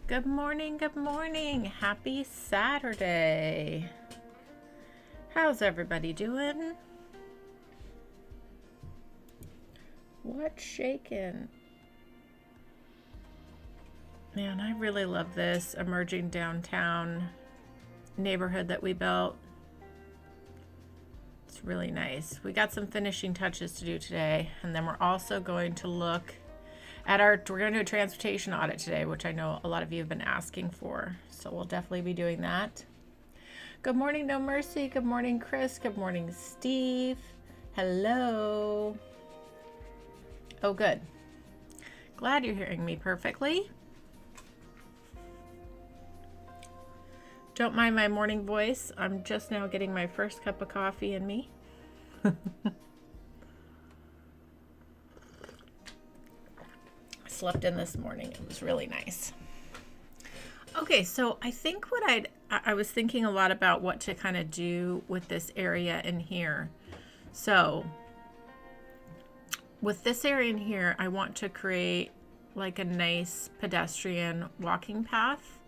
Good morning, good morning. Happy Saturday. How's everybody doing? What's shaking? Man, I really love this emerging downtown neighborhood that we built. It's really nice. We got some finishing touches to do today, and then we're also going to look at we're going to do a transportation audit today, which I know a lot of you have been asking for. So we'll definitely be doing that. Good morning, No Mercy. Good morning, Chris. Good morning, Steve. Hello. Oh, good. Glad you're hearing me perfectly. Don't mind my morning voice. I'm just now getting my first cup of coffee in me. Slept in this morning. It was really nice. Okay, so I think I was thinking a lot about what to kind of do with this area in here. So with this area in here, I want to create like a nice pedestrian walking path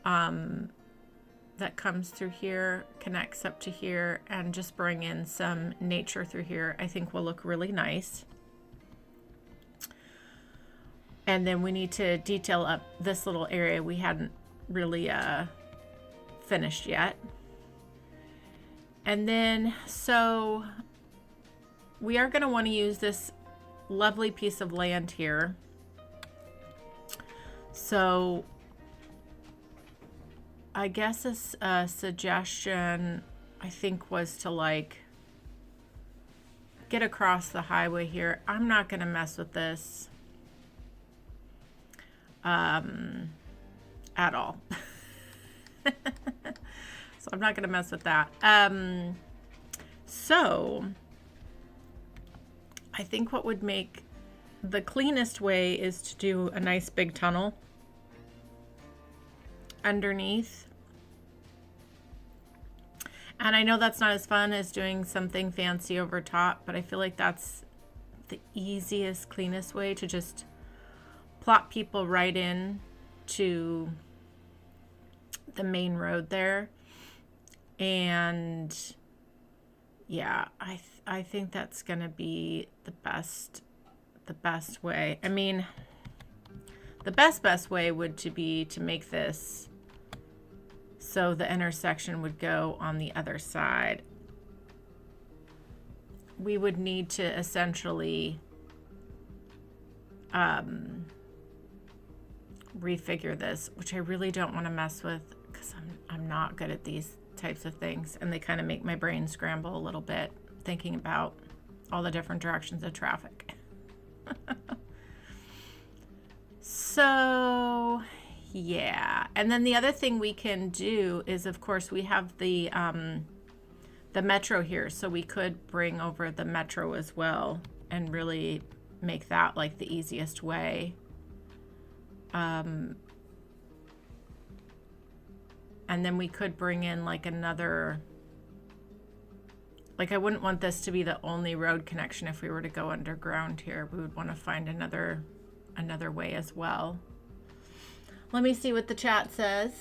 that comes through here, connects up to here, and just bring in some nature through here. I think will look really nice. And then we need to detail up this little area we hadn't really finished yet. And then, so we are going to want to use this lovely piece of land here. So I guess a suggestion, I think, was to like get across the highway here. I'm not going to mess with this at all. So I'm not going to mess with that. So I think what would make the cleanest way is to do a nice big tunnel underneath. And I know that's not as fun as doing something fancy over top, but I feel like that's the easiest, cleanest way to just plot people right in to the main road there. And yeah, I think that's gonna be the best way. I mean, the best way would to be to make this so the intersection would go on the other side. We would need to essentially refigure this, which I really don't want to mess with because I'm not good at these types of things, and they kind of make my brain scramble a little bit thinking about all the different directions of traffic. So yeah, and then the other thing we can do is, of course, we have the metro here, so we could bring over the metro as well and really make that like the easiest way. And then we could bring in like another, like I wouldn't want this to be the only road connection if we were to go underground here. We would want to find another way as well. Let me see what the chat says.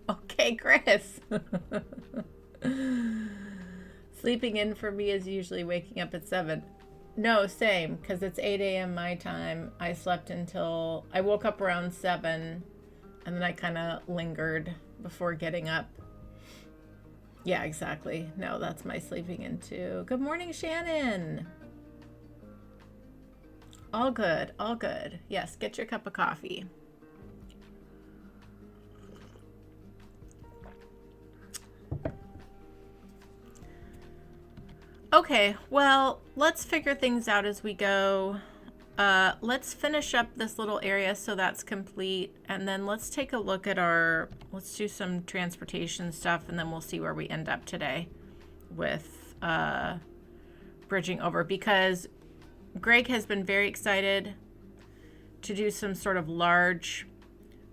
Okay, Chris. Sleeping in for me is usually waking up at 7. No, same, because it's 8 a.m. my time. I slept until I woke up around 7, and then I kind of lingered before getting up. Yeah, exactly. No, that's my sleeping in too. Good morning, Shannon. All good, all good. Yes, get your cup of coffee. Okay, well, let's figure things out as we go. Let's finish up this little area so that's complete, and then let's take a look at let's do some transportation stuff, and then we'll see where we end up today with bridging over, because Greg has been very excited to do some sort of large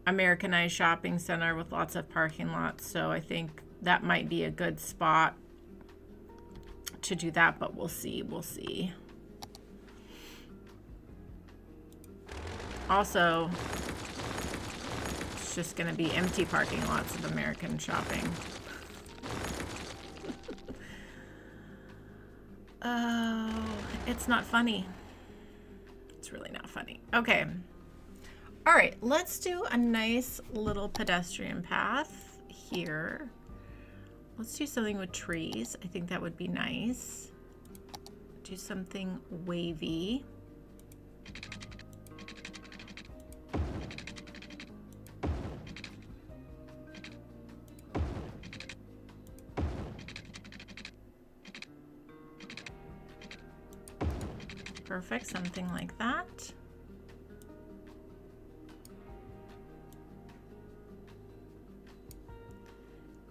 Americanized shopping center with lots of parking lots, so I think that might be a good spot to do that, but we'll see. Also, it's just going to be empty parking lots of American shopping. Oh, it's not funny. It's really not funny. Okay. All right, let's do a nice little pedestrian path here. Let's do something with trees. I think that would be nice. Do something wavy. Perfect, something like that.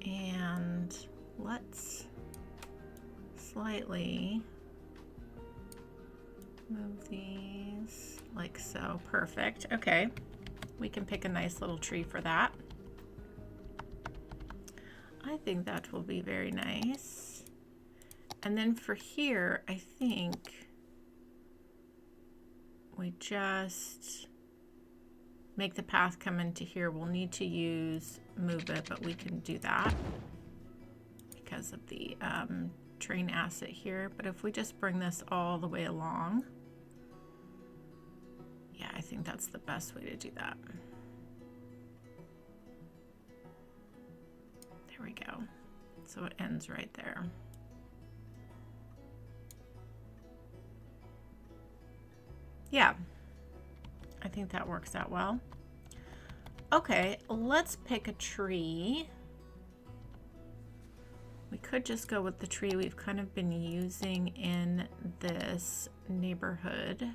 And let's slightly move these like so. Perfect. Okay, we can pick a nice little tree for that. I think that will be very nice. And then for here, I think we just make the path come into here. We'll need to use move it, but we can do that because of the train asset here. But if we just bring this all the way along, yeah, I think that's the best way to do that. There we go. So it ends right there. Yeah, I think that works out well. Okay, let's pick a tree. We could just go with the tree we've kind of been using in this neighborhood.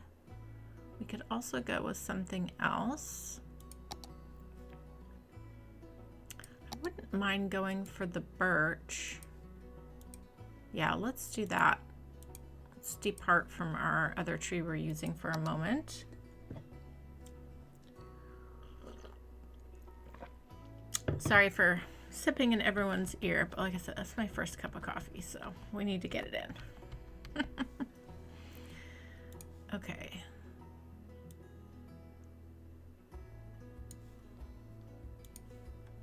We could also go with something else. I wouldn't mind going for the birch. Yeah, let's do that. Let's depart from our other tree we're using for a moment. Sorry for sipping in everyone's ear, but like I said, that's my first cup of coffee, so we need to get it in. Okay.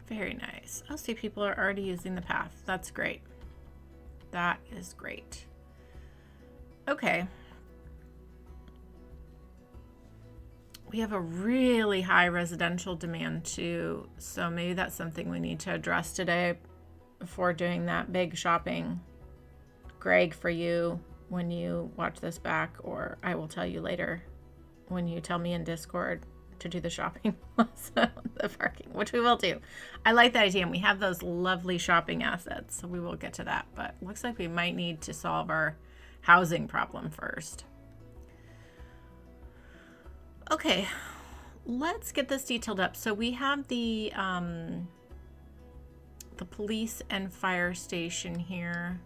Very nice. Oh, see, people are already using the path. That's great. That is great. Okay. We have a really high residential demand too, so maybe that's something we need to address today before doing that big shopping. Greg, for you, when you watch this back, or I will tell you later when you tell me in Discord to do the shopping, the parking, which we will do. I like that idea, and we have those lovely shopping assets, so we will get to that, but looks like we might need to solve our housing problem first. Okay, let's get this detailed up. So we have the police and fire station here.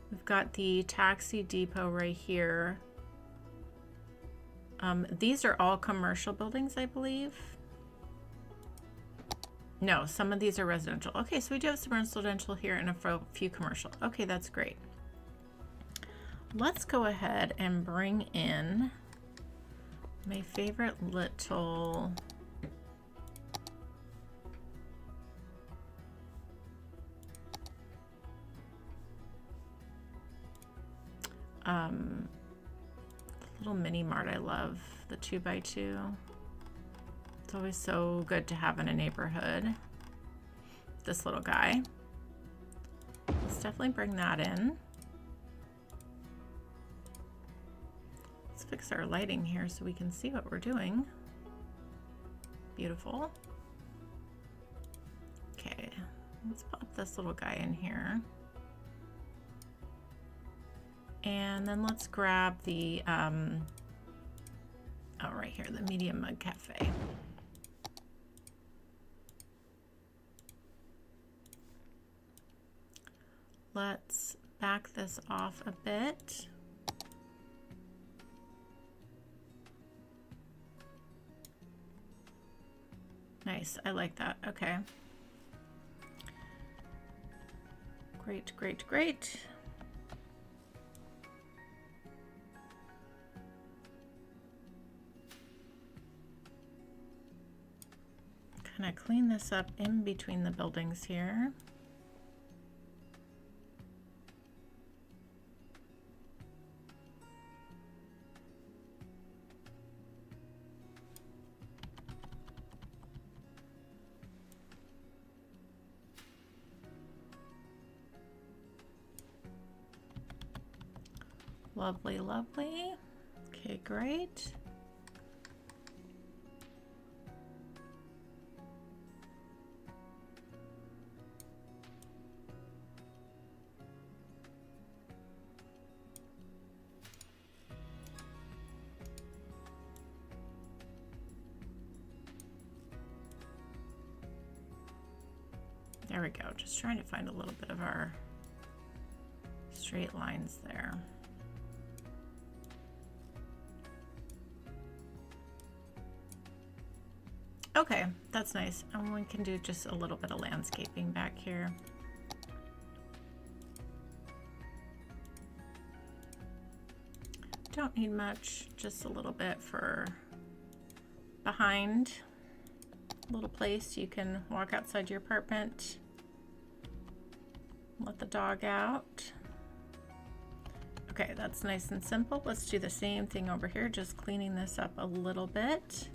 We've got the taxi depot right here. These are all commercial buildings, I believe. No, some of these are residential. Okay, so we do have some residential here and a few commercial. Okay, that's great. Let's go ahead and bring in my favorite little little mini mart I love, the 2x2. It's always so good to have in a neighborhood. This little guy. Let's definitely bring that in. Let's fix our lighting here so we can see what we're doing. Beautiful. Okay, let's pop this little guy in here. And then let's grab the, oh, right here, the Medium Mug Cafe. Let's back this off a bit. Nice, I like that, okay. Great, great, great. kind of clean this up in between the buildings here. Lovely, lovely. Okay, great. There we go. Just trying to find a little bit of our straight lines there. Okay, that's nice. And we can do just a little bit of landscaping back here. Don't need much, just a little bit for behind. A little place you can walk outside your apartment. Let the dog out. Okay, that's nice and simple. Let's do the same thing over here, just cleaning this up a little bit.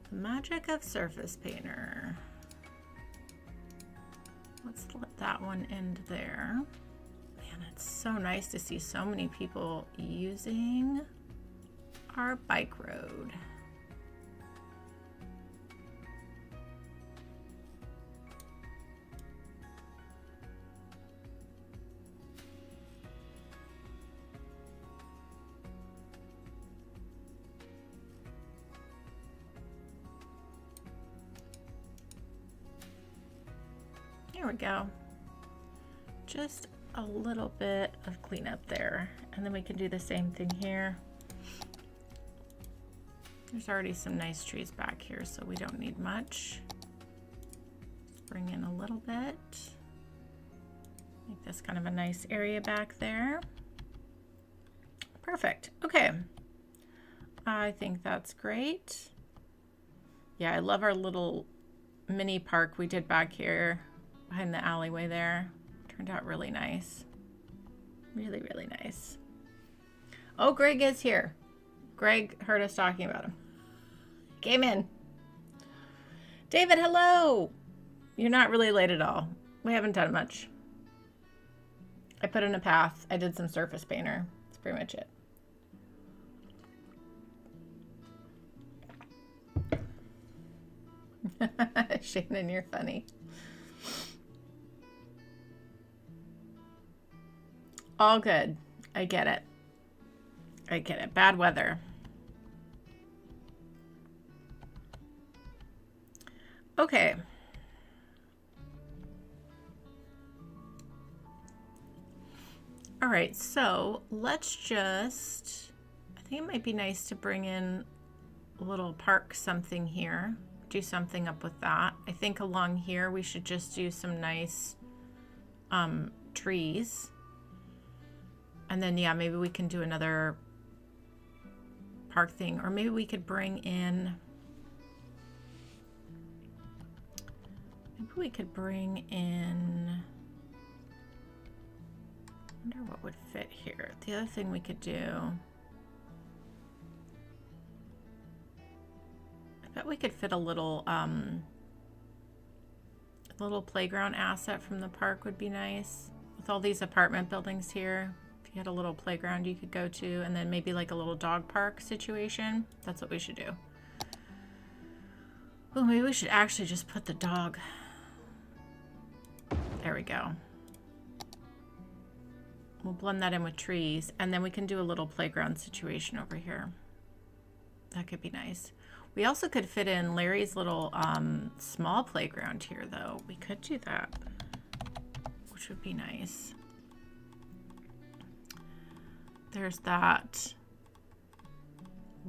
The magic of Surface Painter. Let's let that one end there. Man, it's so nice to see so many people using our bike road. There we go. Just a little bit of cleanup there. And then we can do the same thing here. There's already some nice trees back here, so we don't need much. Let's bring in a little bit. Make this kind of a nice area back there. Perfect. Okay. I think that's great. Yeah, I love our little mini park we did back here behind the alleyway there. Turned out really nice. Really, really nice. Oh, Greg is here. Greg heard us talking about him. Came in. David, hello. You're not really late at all. We haven't done much. I put in a path. I did some surface painter. That's pretty much it. Shannon, you're funny. All good. I get it. I get it. Bad weather. Okay. All right, so let's just, I think it might be nice to bring in a little park something here. Do something up with that. I think along here we should just do some nice trees. And then, yeah, maybe we can do another park thing. Or maybe we could bring in... Maybe we could bring in... I wonder what would fit here. The other thing we could do... I bet we could fit a little playground asset from the park would be nice. With all these apartment buildings here. You had a little playground you could go to, and then maybe like a little dog park situation. That's what we should do. Oh, maybe we should actually just put the dog. There we go. We'll blend that in with trees, and then we can do a little playground situation over here. That could be nice. We also could fit in Larry's little small playground here, though. We could do that, which would be nice. There's that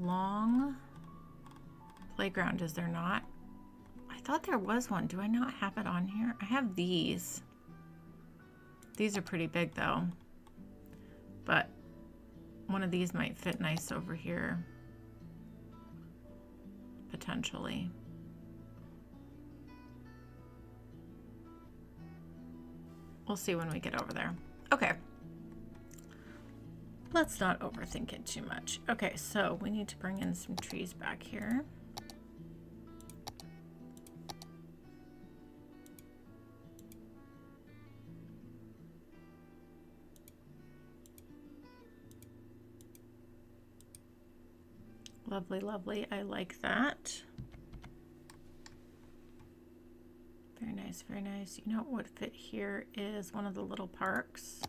long playground, is there not? I thought there was one. Do I not have it on here? I have these. These are pretty big though. But one of these might fit nice over here. Potentially. We'll see when we get over there. Okay. Let's not overthink it too much. Okay, so we need to bring in some trees back here. Lovely, lovely. I like that. Very nice, very nice. You know what would fit here is one of the little parks.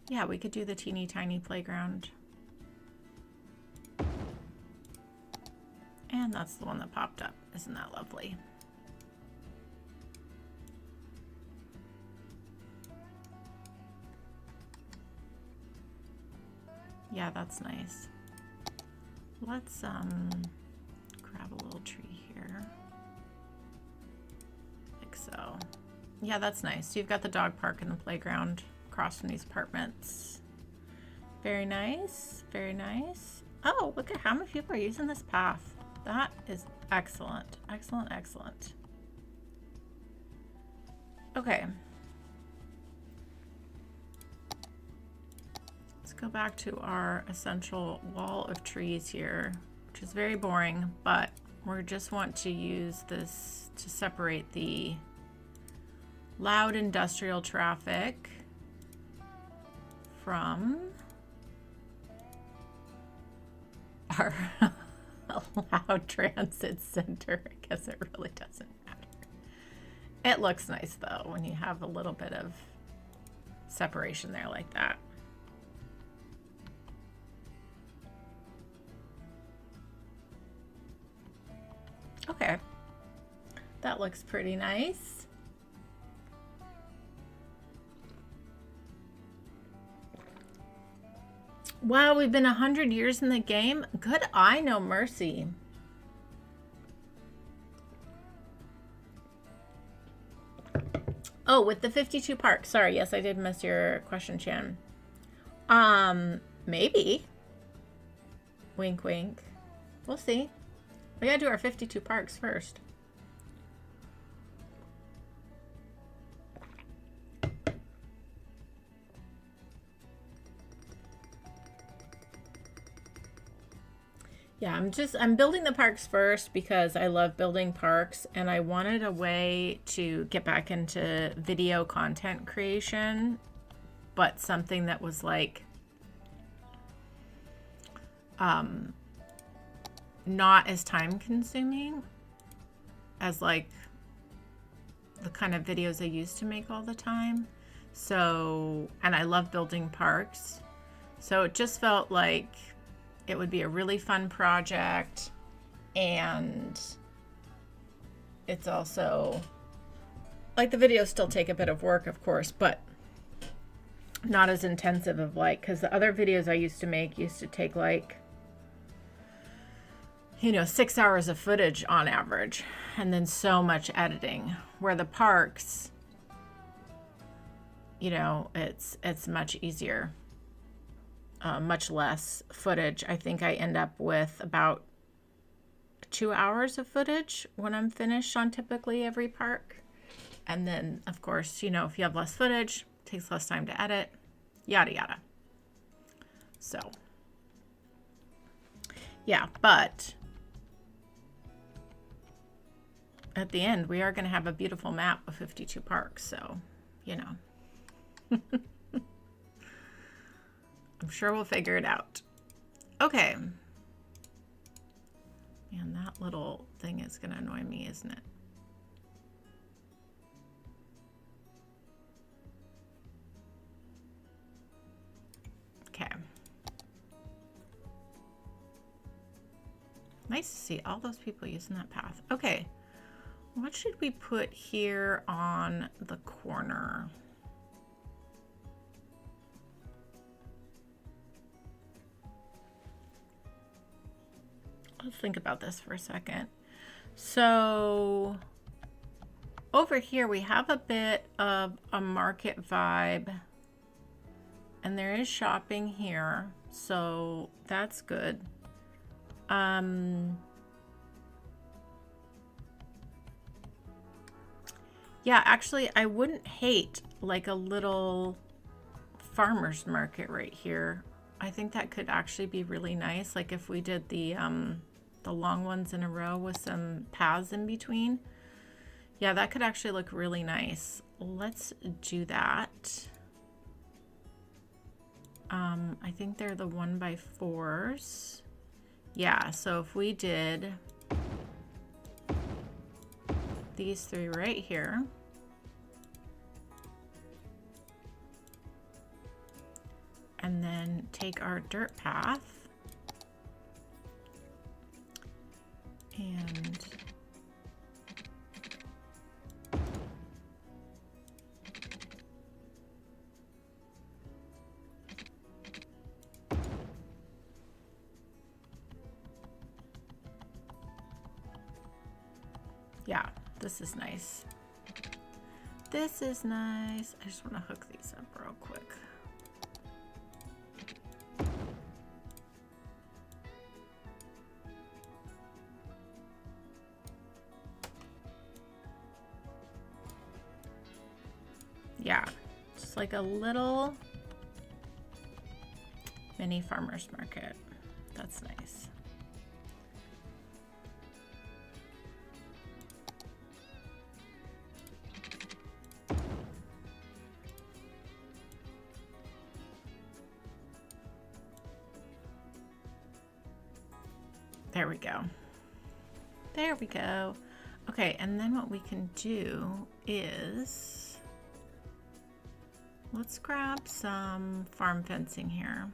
Yeah, we could do the teeny tiny playground. And that's the one that popped up. Isn't that lovely? Yeah, that's nice. Let's grab a little tree here. Like so. Yeah, that's nice. So you've got the dog park and the playground across from these apartments. Very nice, very nice. Oh, look at how many people are using this path. That is excellent, excellent, excellent. Okay. Go back to our essential wall of trees here, which is very boring, but we just want to use this to separate the loud industrial traffic from our loud transit center. I guess it really doesn't matter. It looks nice though when you have a little bit of separation there like that. Okay, that looks pretty nice. Wow, we've been 100 years in the game. Good eye, no mercy. Oh, with the 52 parks. Sorry, yes, I did miss your question, Chan. Maybe. Wink, wink. We'll see. We gotta do our 52 parks first. Yeah, I'm building the parks first because I love building parks and I wanted a way to get back into video content creation, but something that was like, not as time consuming as like the kind of videos I used to make all the time. So, and I love building parks. So it just felt like it would be a really fun project. And it's also like the videos still take a bit of work, of course, but not as intensive of like, because the other videos I used to make used to take like, you know, 6 hours of footage on average, and then so much editing, where the parks, you know, it's much easier, much less footage. I think I end up with about 2 hours of footage when I'm finished on typically every park. And then of course, you know, if you have less footage, it takes less time to edit, yada, yada. So yeah, but at the end, we are going to have a beautiful map of 52 parks, so, you know. I'm sure we'll figure it out. Okay. Man, that little thing is going to annoy me, isn't it? Okay. Nice to see all those people using that path. Okay. What should we put here on the corner? Let's think about this for a second. So over here we have a bit of a market vibe, and there is shopping here, so that's good. Yeah, actually I wouldn't hate like a little farmer's market right here. I think that could actually be really nice, like if we did the long ones in a row with some paths in between. Yeah, that could actually look really nice. Let's do that. I think they're the 1x4s. Yeah, so if we did these three right here, and then take our dirt path and yeah, this is nice. This is nice. I just want to hook these up real quick. Yeah, just like a little mini farmer's market. That's nice. There we go. There we go. Okay, and then what we can do is let's grab some farm fencing here.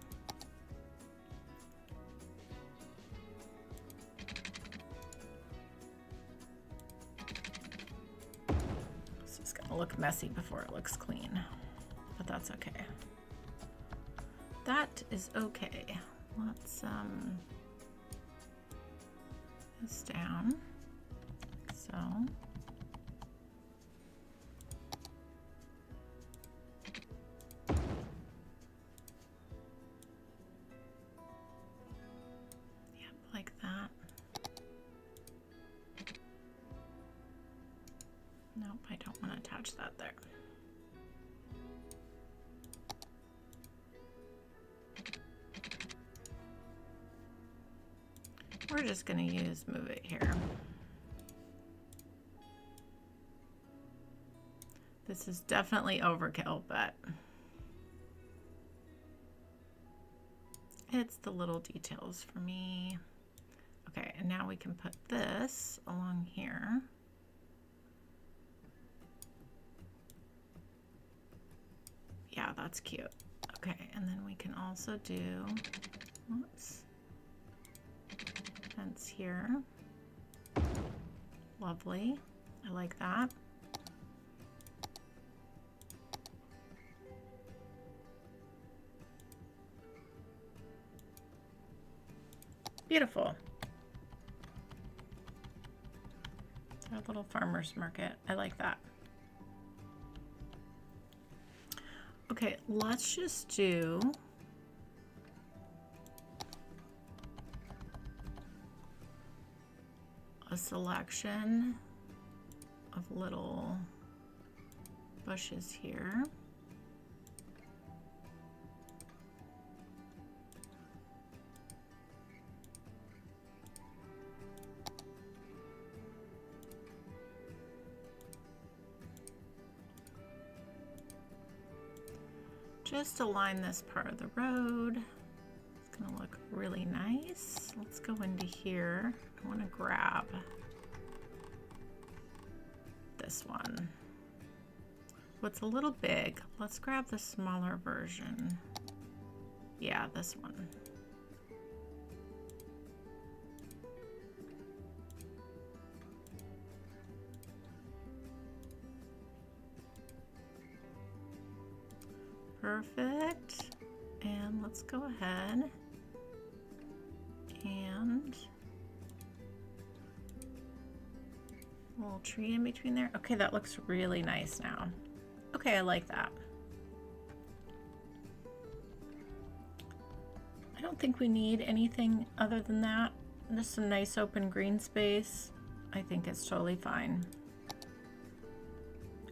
This is gonna look messy before it looks clean, but that's okay. That is okay. Let's this down, so. Yep, like that. Nope, I don't want to attach that there. We're just going to move it here. This is definitely overkill, but it's the little details for me. Okay, and now we can put this along here. Yeah, that's cute. Okay, and then we can also do, whoops, fence here. Lovely. I like that. Beautiful. Our little farmer's market. I like that. Okay, let's just do a selection of little bushes here. Just to line this part of the road. It's gonna look really nice. Let's go into here. I want to grab this one. What's a little big? Let's grab the smaller version. Yeah, this one. Perfect. And let's go ahead and a little tree in between there. Okay, that looks really nice now. Okay, I like that. I don't think we need anything other than that. Just some nice open green space. I think it's totally fine.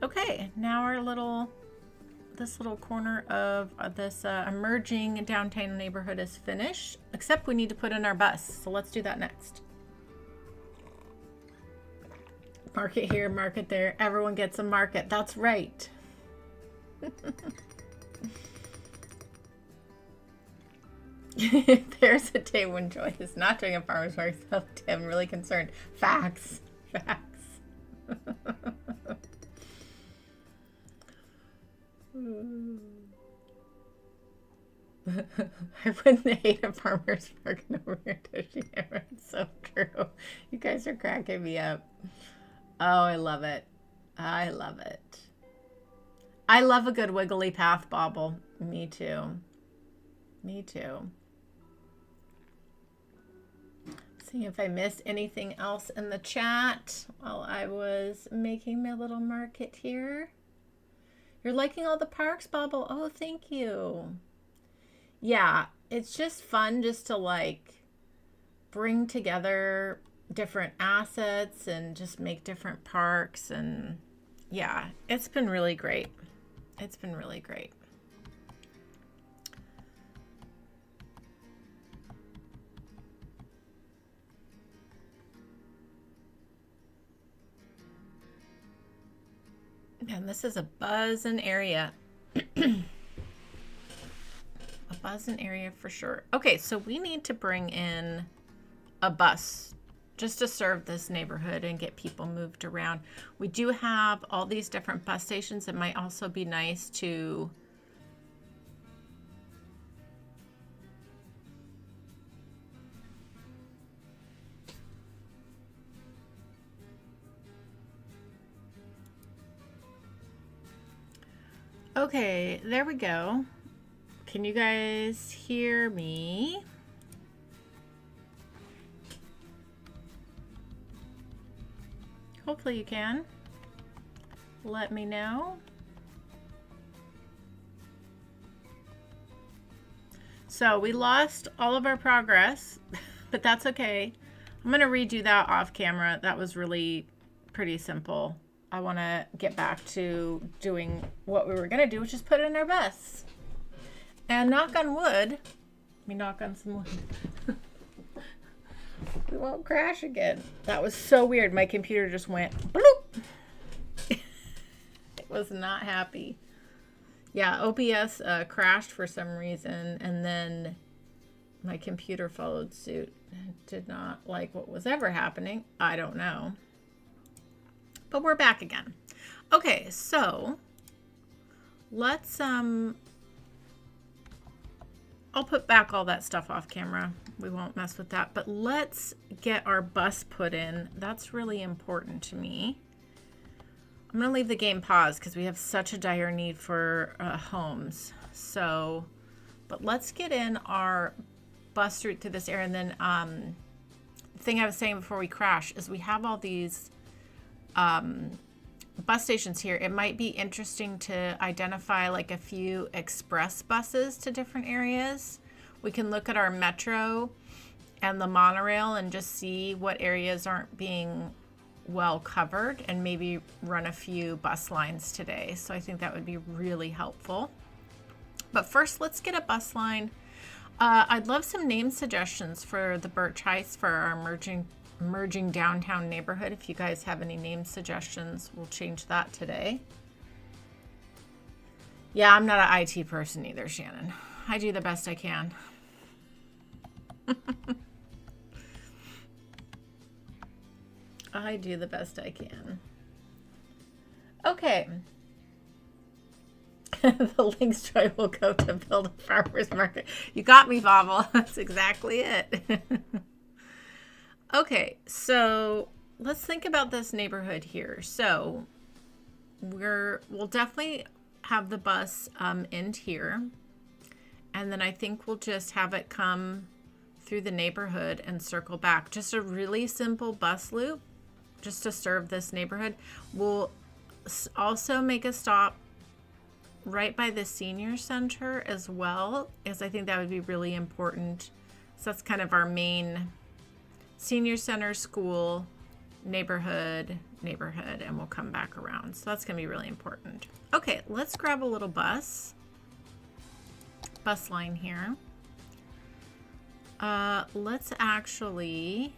Okay, now our this little corner of this emerging downtown neighborhood is finished, except we need to put in our bus. So let's do that next. Market here, market there. Everyone gets a market. That's right. There's a day when Joy is not doing a farmer's market. I'm really concerned. Facts. Facts. I wouldn't hate a farmer's market over here, Tushy. It's so true. You guys are cracking me up. Oh, I love it. I love it. I love a good wiggly path bobble. Me too. Me too. See if I missed anything else in the chat while I was making my little market here. You're liking all the parks, Bobble? Oh, thank you. Yeah, it's just fun just to like bring together different assets and just make different parks. And yeah, it's been really great. It's been really great. And this is a buzzing area. A buzzing area for sure. Okay, so we need to bring in a bus just to serve this neighborhood and get people moved around. We do have all these different bus stations. It might also be nice to okay, there we go. Can you guys hear me? Hopefully you can. Let me know. So we lost all of our progress, but that's okay. I'm gonna redo that off camera. That was really pretty simple. I want to get back to doing what we were going to do, which is put in our bus. And knock on wood, let me knock on some wood. We won't crash again. That was so weird. My computer just went bloop. It was not happy. Yeah, OBS crashed for some reason, and then my computer followed suit. Did not like what was ever happening. I don't know. But we're back again. Okay, so let's I'll put back all that stuff off camera. We won't mess with that, but let's get our bus put in. That's really important to me. I'm gonna leave the game paused because we have such a dire need for homes. So, but let's get in our bus route through this area. And then the thing I was saying before we crash is we have all these bus stations here. It might be interesting to identify like a few express buses to different areas. We can look at our metro and the monorail and just see what areas aren't being well covered and maybe run a few bus lines today. So I think that would be really helpful. But first, let's get a bus line. I'd love some name suggestions for the Birch Heights for our emerging downtown neighborhood. If you guys have any name suggestions, we'll change that today. Yeah, I'm not an IT person either, Shannon. I do the best I can. I do the best I can. Okay. The links Joy will go to build a farmer's market. You got me, Bobble. That's exactly it. Okay, so let's think about this neighborhood here. So we'll definitely have the bus end here. And then I think we'll just have it come through the neighborhood and circle back. Just a really simple bus loop just to serve this neighborhood. We'll also make a stop right by the senior center as well, as I think that would be really important. So that's kind of our main senior center, school, neighborhood, and we'll come back around. So that's gonna be really important. Okay, let's grab a little bus line here. Let's actually,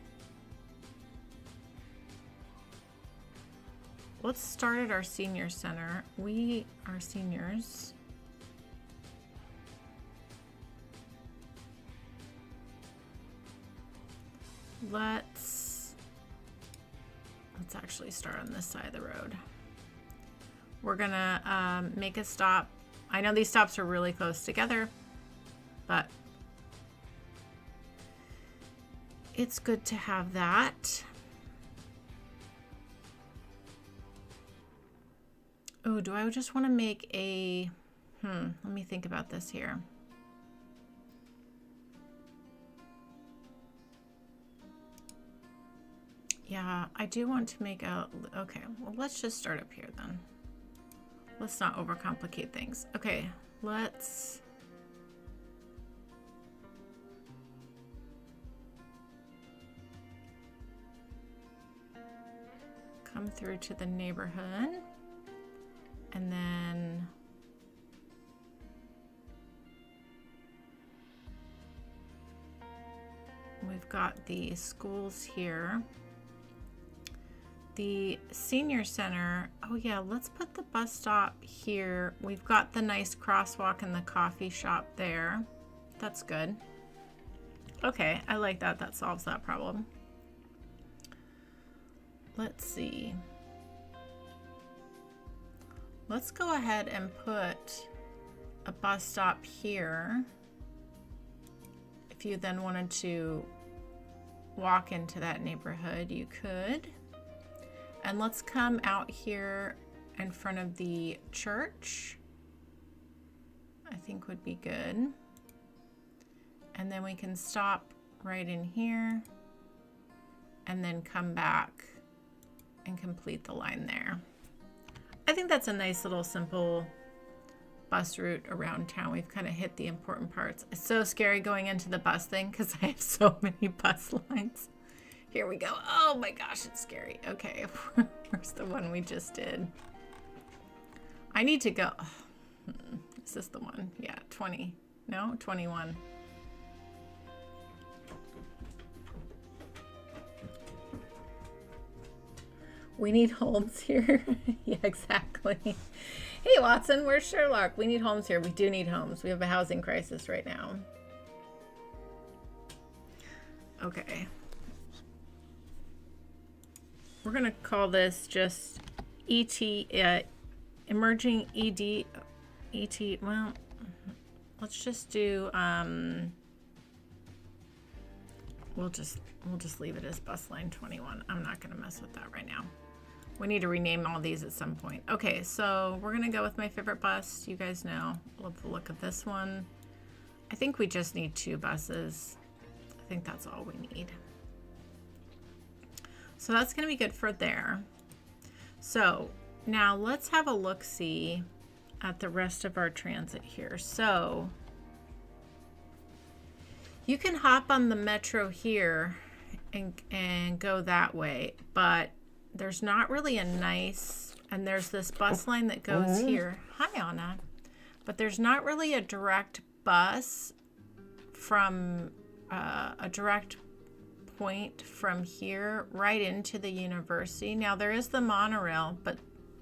let's start at our senior center. We are seniors. Let's actually start on this side of the road. We're gonna make a stop. I know these stops are really close together, but it's good to have that. Oh, do I just want to make a, let me think about this here. Yeah, I do want to make a, okay, well, let's just start up here then. Let's not overcomplicate things. Okay, let's come through to the neighborhood, and then we've got the schools here. The senior center, oh yeah, let's put the bus stop here. We've got the nice crosswalk and the coffee shop there. That's good. Okay, I like that. That solves that problem. Let's see. Let's go ahead and put a bus stop here. If you then wanted to walk into that neighborhood, you could. And let's come out here in front of the church. I think would be good. And then we can stop right in here and then come back and complete the line there. I think that's a nice little simple bus route around town. We've kind of hit the important parts. It's so scary going into the bus thing because I have so many bus lines. Here we go. Oh my gosh, it's scary. Okay, where's the one we just did? I need to go. Is this the one? Yeah, 20. No, 21. We need homes here. Yeah, exactly. Hey, Watson, where's Sherlock? We need homes here. We do need homes. We have a housing crisis right now. Okay. We're going to call this just emerging ET. Well, let's just do, we'll just leave it as bus line 21. I'm not going to mess with that right now. We need to rename all these at some point. Okay, so we're going to go with my favorite bus. You guys know. Love the look of this one. I think we just need 2 buses. I think that's all we need. So that's going to be good for there. So now let's have a look-see at the rest of our transit here. So you can hop on the metro here and go that way, but there's not really a nice, and there's this bus line that goes here. Hi, Anna. But there's not really a direct bus from a direct point from here right into the university. Now there is the monorail, but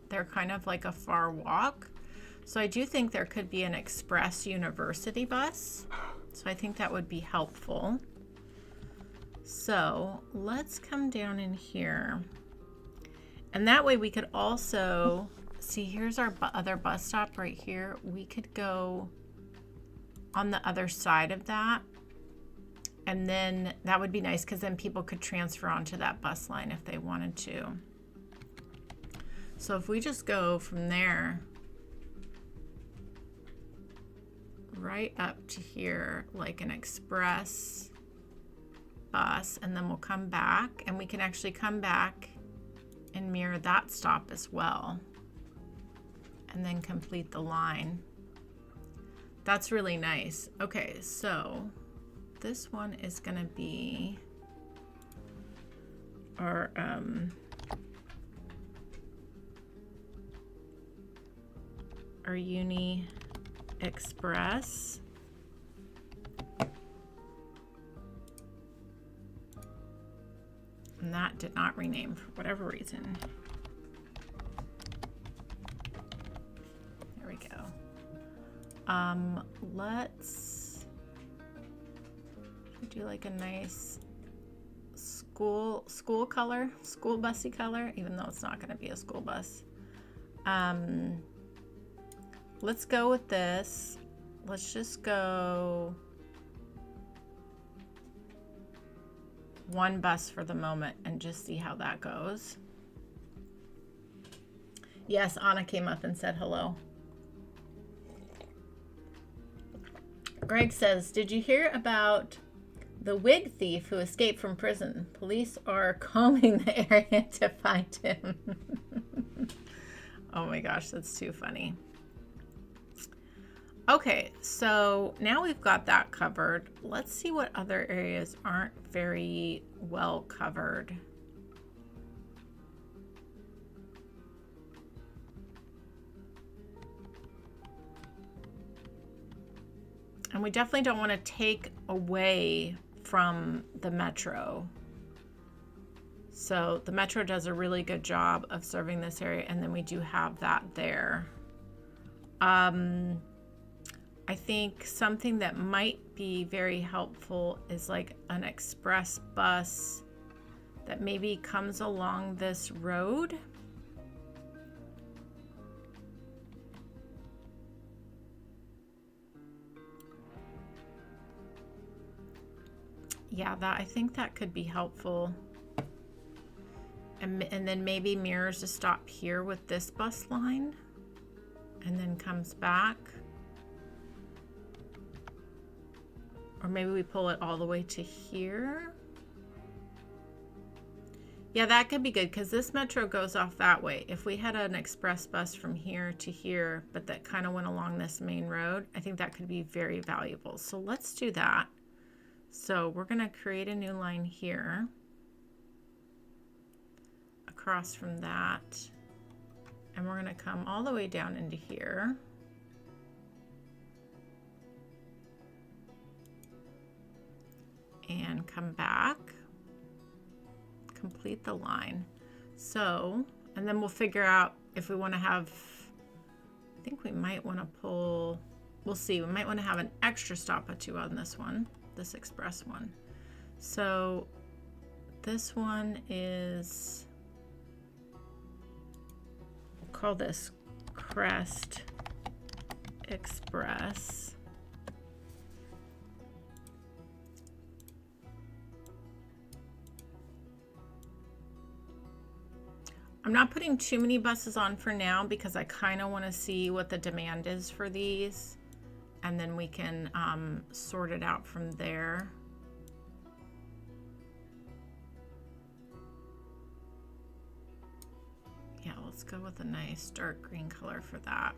they're kind of like a far walk. So I do think there could be an express university bus. So I think that would be helpful. So let's come down in here. And that way we could also, see, here's our other bus stop right here. We could go on the other side of that. And then that would be nice because then people could transfer onto that bus line if they wanted to. So if we just go from there right up to here like an express bus, and then we'll come back, and we can actually come back and mirror that stop as well, and then complete the line. That's really nice. Okay, so this one is gonna be our Uni Express. And that did not rename for whatever reason. There we go. Let's do like a nice school color, school bussy color, even though it's not going to be a school bus. Let's go with this. Let's just go one bus for the moment and just see how that goes. Yes, Anna came up and said hello. Greg says, did you hear about the wig thief who escaped from prison? Police are combing the area to find him. Oh my gosh, that's too funny. Okay, so now we've got that covered. Let's see what other areas aren't very well covered. And we definitely don't want to take away from the metro. So the metro does a really good job of serving this area, and then we do have that there. I think something that might be very helpful is like an express bus that maybe comes along this road. Yeah, I think that could be helpful. And then maybe mirrors a stop here with this bus line and then comes back. Or maybe we pull it all the way to here. Yeah, that could be good because this metro goes off that way. If we had an express bus from here to here, but that kind of went along this main road, I think that could be very valuable. So let's do that. So we're going to create a new line here across from that. And we're going to come all the way down into here. And come back, complete the line. So, and then we'll figure out if we want to have, I think we might want to pull, we'll see, we might want to have an extra stop or two on this one, this express one. So this one is, we'll call this Crest Express. I'm not putting too many buses on for now because I kind of want to see what the demand is for these, and then we can sort it out from there. Yeah, let's go with a nice dark green color for that.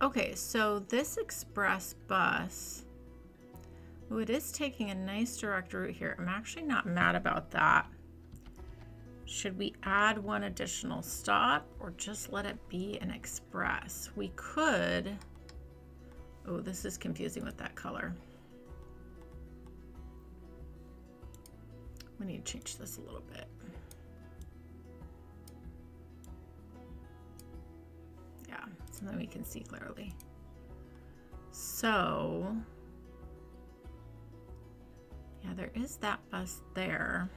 Okay, so this express bus, oh, it is taking a nice direct route here. I'm actually not mad about that. Should we add one additional stop or just let it be an express? We could, oh, this is confusing with that color. We need to change this a little bit. Yeah, so then we can see clearly. So, yeah, there is that bus there.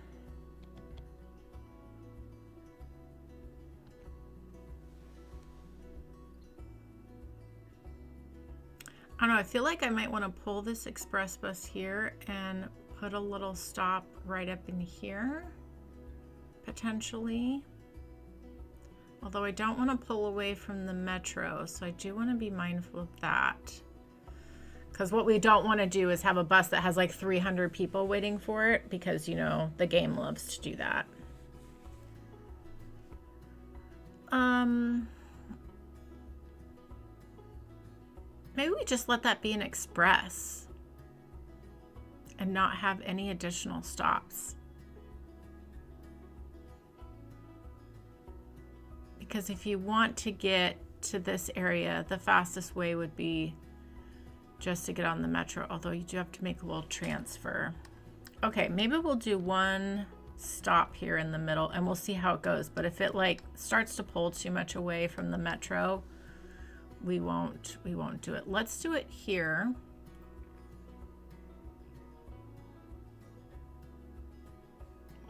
I don't know, I feel like I might want to pull this express bus here and put a little stop right up in here, potentially. Although I don't want to pull away from the metro, so I do want to be mindful of that. Because what we don't want to do is have a bus that has like 300 people waiting for it, because, you know, the game loves to do that. Maybe we just let that be an express and not have any additional stops. Because if you want to get to this area, the fastest way would be just to get on the metro, although you do have to make a little transfer. Okay, maybe we'll do one stop here in the middle and we'll see how it goes. But if it like starts to pull too much away from the metro, we won't do it. Let's do it here.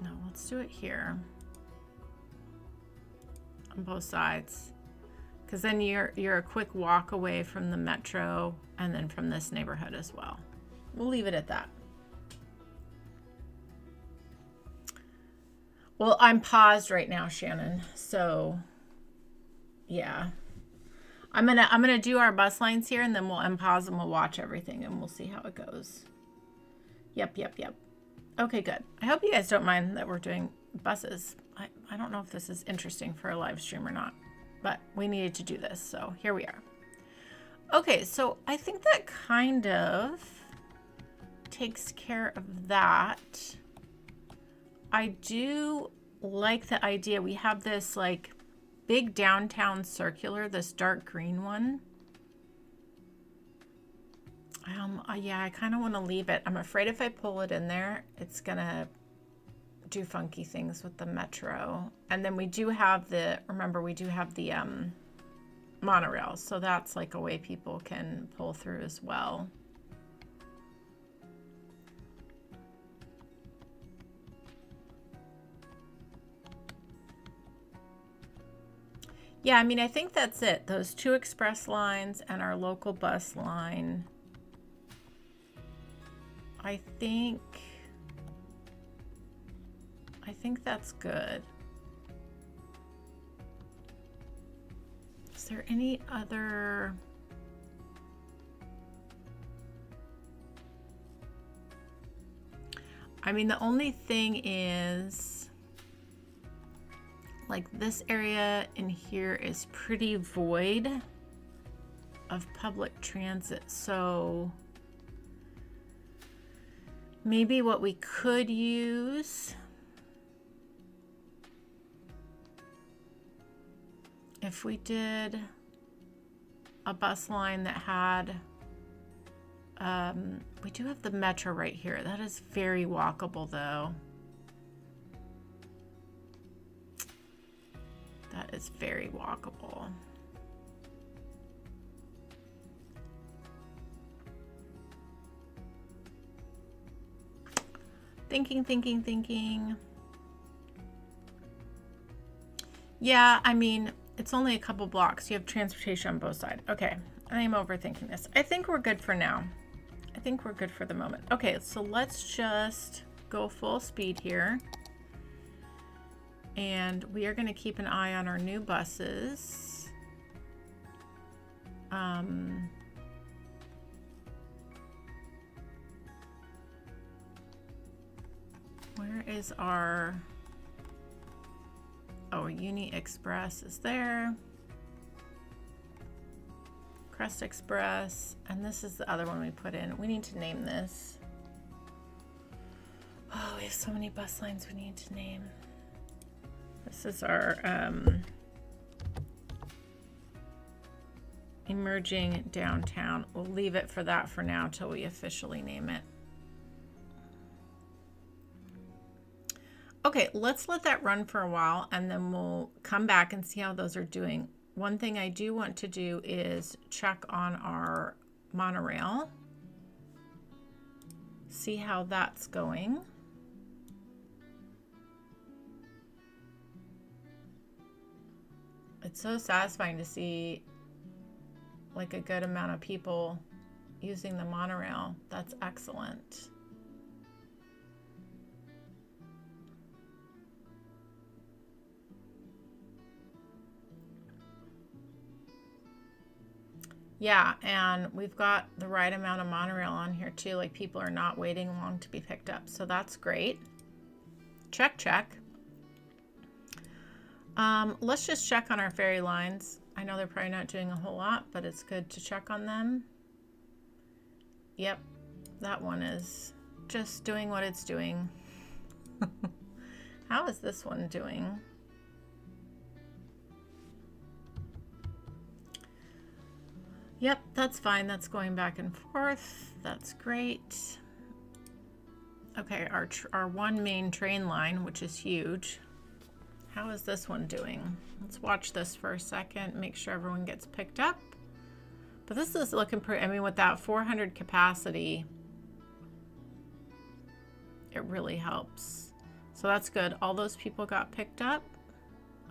No, let's do it here on both sides, because then you're a quick walk away from the metro and then from this neighborhood as well. We'll leave it at that. Well, I'm paused right now, Shannon. So yeah. I'm gonna do our bus lines here, and then we'll unpause and we'll watch everything and we'll see how it goes. Yep. Okay, good. I hope you guys don't mind that we're doing buses. I don't know if this is interesting for a live stream or not, but we needed to do this, so here we are. Okay, so I think that kind of takes care of that. I do like the idea. We have this like big downtown circular, this dark green one. Yeah, I kind of want to leave it. I'm afraid if I pull it in there, it's gonna do funky things with the metro. And then we do have the, remember, we do have the monorail, so that's like a way people can pull through as well. Yeah, I mean, I think that's it. Those two express lines and our local bus line. I think that's good. Is there any other? I mean, the only thing is, like, this area in here is pretty void of public transit. So maybe what we could use, if we did a bus line that had, we do have the metro right here. That is very walkable though. That is very walkable. Thinking. Yeah, I mean, it's only a couple blocks. You have transportation on both sides. Okay, I am overthinking this. I think we're good for now. I think we're good for the moment. Okay, so let's just go full speed here. And we are going to keep an eye on our new buses. Where is our... Oh, Uni Express is there. Crest Express. And this is the other one we put in. We need to name this. Oh, we have so many bus lines we need to name. This is our emerging downtown. We'll leave it for that for now till we officially name it. Okay, let's let that run for a while and then we'll come back and see how those are doing. One thing I do want to do is check on our monorail, see how that's going. It's so satisfying to see like a good amount of people using the monorail. That's excellent. Yeah, and we've got the right amount of monorail on here too. Like people are not waiting long to be picked up. So that's great. Check, check. Let's just check on our ferry lines. I know they're probably not doing a whole lot, but it's good to check on them. Yep, that one is just doing what it's doing. How is this one doing? Yep, that's fine. That's going back and forth. That's great. Okay, our one main train line, which is huge. How is this one doing? Let's watch this for a second, make sure everyone gets picked up. But this is looking pretty, I mean, with that 400 capacity, it really helps. So that's good. All those people got picked up.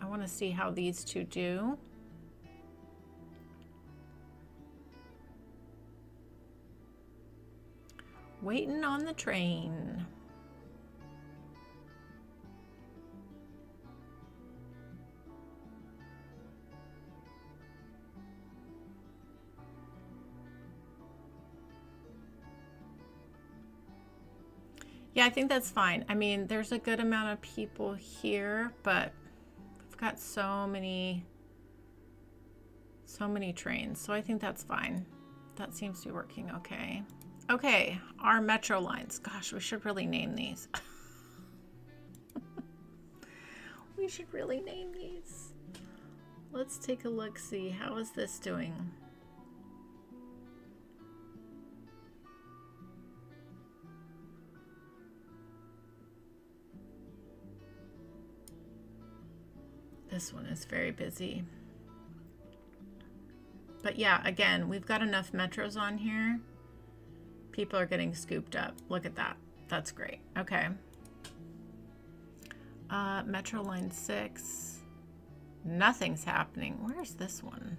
I want to see how these two do. Waiting on the train. Yeah, I think that's fine. I mean, there's a good amount of people here, but we've got so many trains. So I think that's fine. That seems to be working okay. Okay, our metro lines. Gosh, we should really name these. We should really name these. Let's take a look, see. How is this doing? This one is very busy. But yeah, again, we've got enough metros on here. People are getting scooped up. Look at that. That's great. Okay. Metro line 6. Nothing's happening. Where's this one?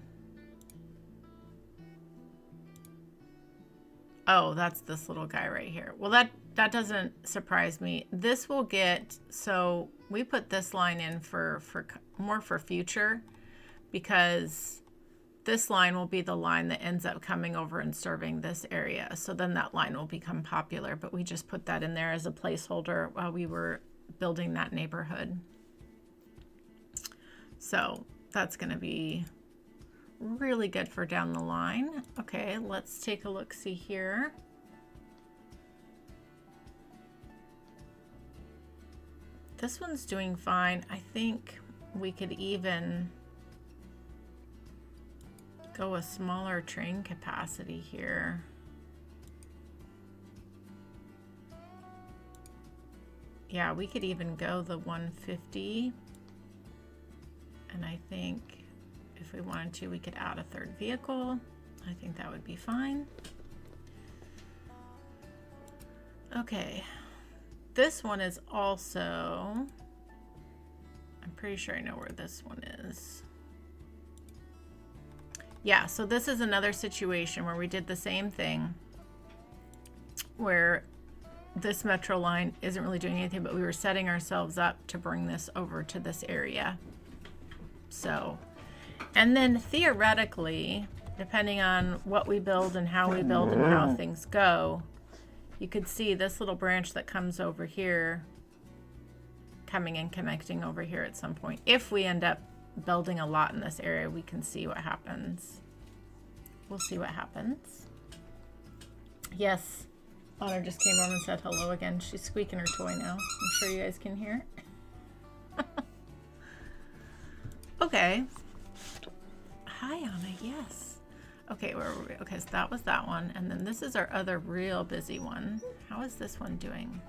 Oh, that's this little guy right here. Well, that doesn't surprise me. This will get, so we put this line in for more for future, because this line will be the line that ends up coming over and serving this area. So then that line will become popular, but we just put that in there as a placeholder while we were building that neighborhood. So that's going to be really good for down the line. Okay, let's take a look, see here. This one's doing fine. I think we could even go a smaller train capacity here. Yeah, we could even go the 150. And I think if we wanted to, we could add a third vehicle. I think that would be fine. Okay. This one is also, I'm pretty sure I know where this one is. Yeah, so this is another situation where we did the same thing, where this metro line isn't really doing anything, but we were setting ourselves up to bring this over to this area. So, and then theoretically, depending on what we build and how we build and how things go, you could see this little branch that comes over here coming and connecting over here at some point. If we end up building a lot in this area, we can see what happens. We'll see what happens. Yes, Honor just came over and said hello again. She's squeaking her toy now. I'm sure you guys can hear. Okay. Hi, Anna. Yes. Okay, where were we? Okay, so that was that one. And then this is our other real busy one. How is this one doing?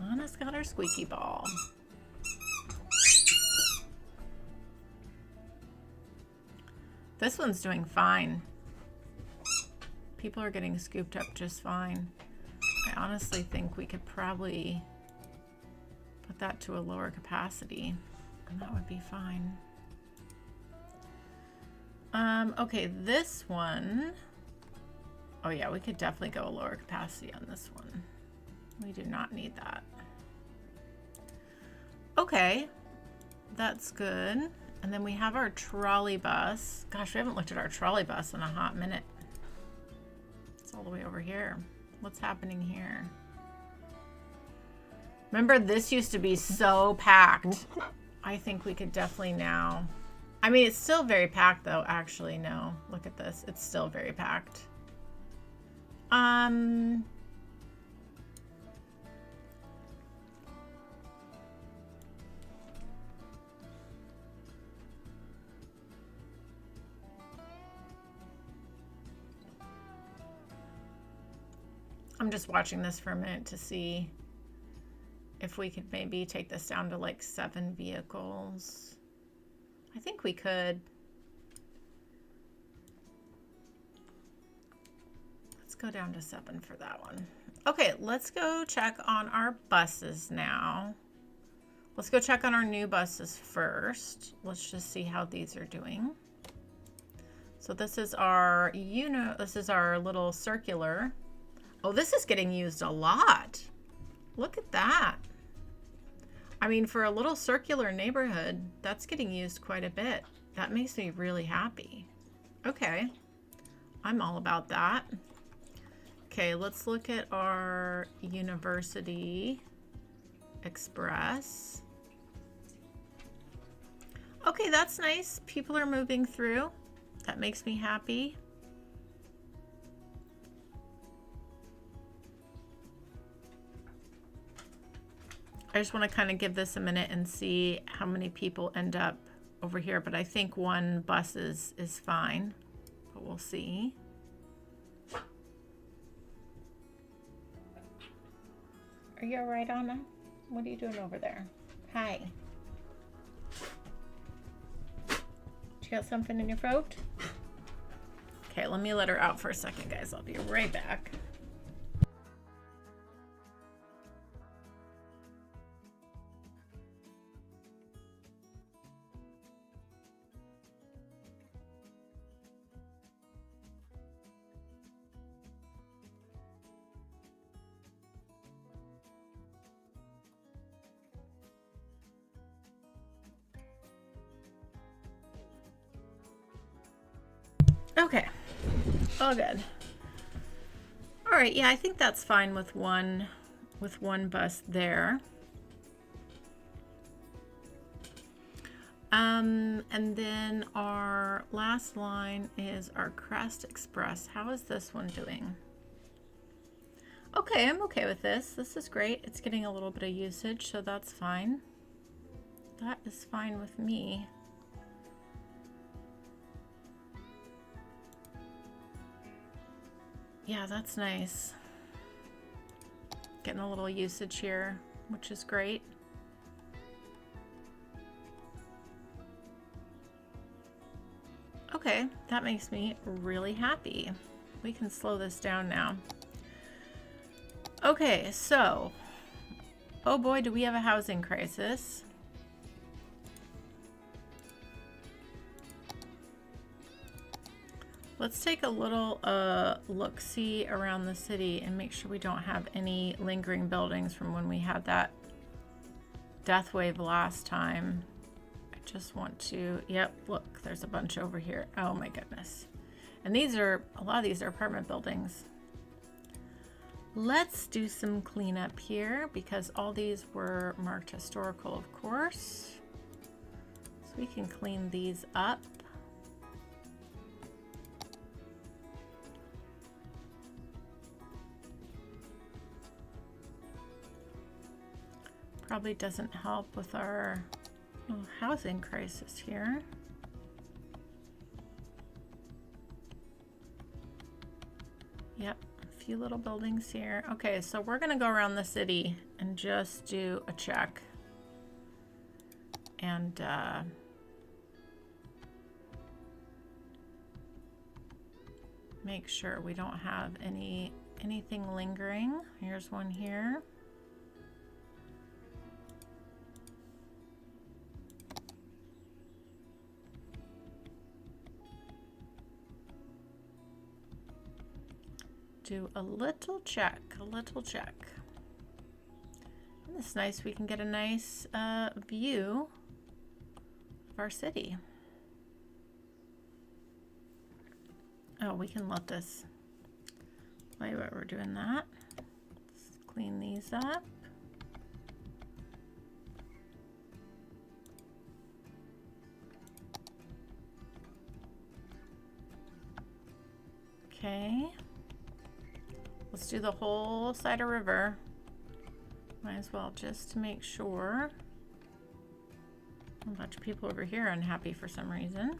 Anna's got her squeaky ball. This one's doing fine. People are getting scooped up just fine. I honestly think we could probably put that to a lower capacity, and that would be fine. Okay, this one. Oh yeah, we could definitely go a lower capacity on this one. We do not need that. Okay, that's good. And then we have our trolley bus. Gosh, we haven't looked at our trolley bus in a hot minute. It's all the way over here. What's happening here? Remember, this used to be so packed. I think we could definitely now. I mean, it's still very packed though, actually. No, look at this. It's still very packed. I'm just watching this for a minute to see if we could maybe take this down to like 7 vehicles. I think we could. Let's go down to 7 for that one. Okay, let's go check on our buses now. Let's go check on our new buses first. Let's just see how these are doing. So this is our, this is our little circular. Oh, this is getting used a lot. Look at that. I mean, for a little circular neighborhood, that's getting used quite a bit. That makes me really happy. Okay, I'm all about that. Okay, let's look at our University Express. Okay, that's nice. People are moving through. That makes me happy. I just want to kind of give this a minute and see how many people end up over here, but I think 1 bus is fine, but we'll see. Are you all right, Anna? What are you doing over there? Hi. You got something in your throat? Okay, let me let her out for a second, guys. I'll be right back. Okay, all good. All right, yeah, I think that's fine with one bus there. And then our last line is our Crest Express. How is this one doing? Okay, I'm okay with this. This is great. It's getting a little bit of usage, so that's fine. That is fine with me. Yeah, that's nice. Getting a little usage here, which is great. Okay, that makes me really happy. We can slow this down now. Okay, so, oh boy, do we have a housing crisis. Let's take a little look-see around the city and make sure we don't have any lingering buildings from when we had that death wave last time. I just want to, yep, look, there's a bunch over here. Oh my goodness. And these are, a lot of these are apartment buildings. Let's do some cleanup here because all these were marked historical, of course. So we can clean these up. Probably doesn't help with our housing crisis here. Yep, a few little buildings here. Okay, so we're gonna go around the city and just do a check. And make sure we don't have anything lingering. Here's one here. Do a little check, a little check. And It's nice we can get a nice view of our city. Oh, we can let this play while we're doing that. Let's clean these up. Okay. Let's do the whole side of river. Might as well, just to make sure. A bunch of people over here are unhappy for some reason.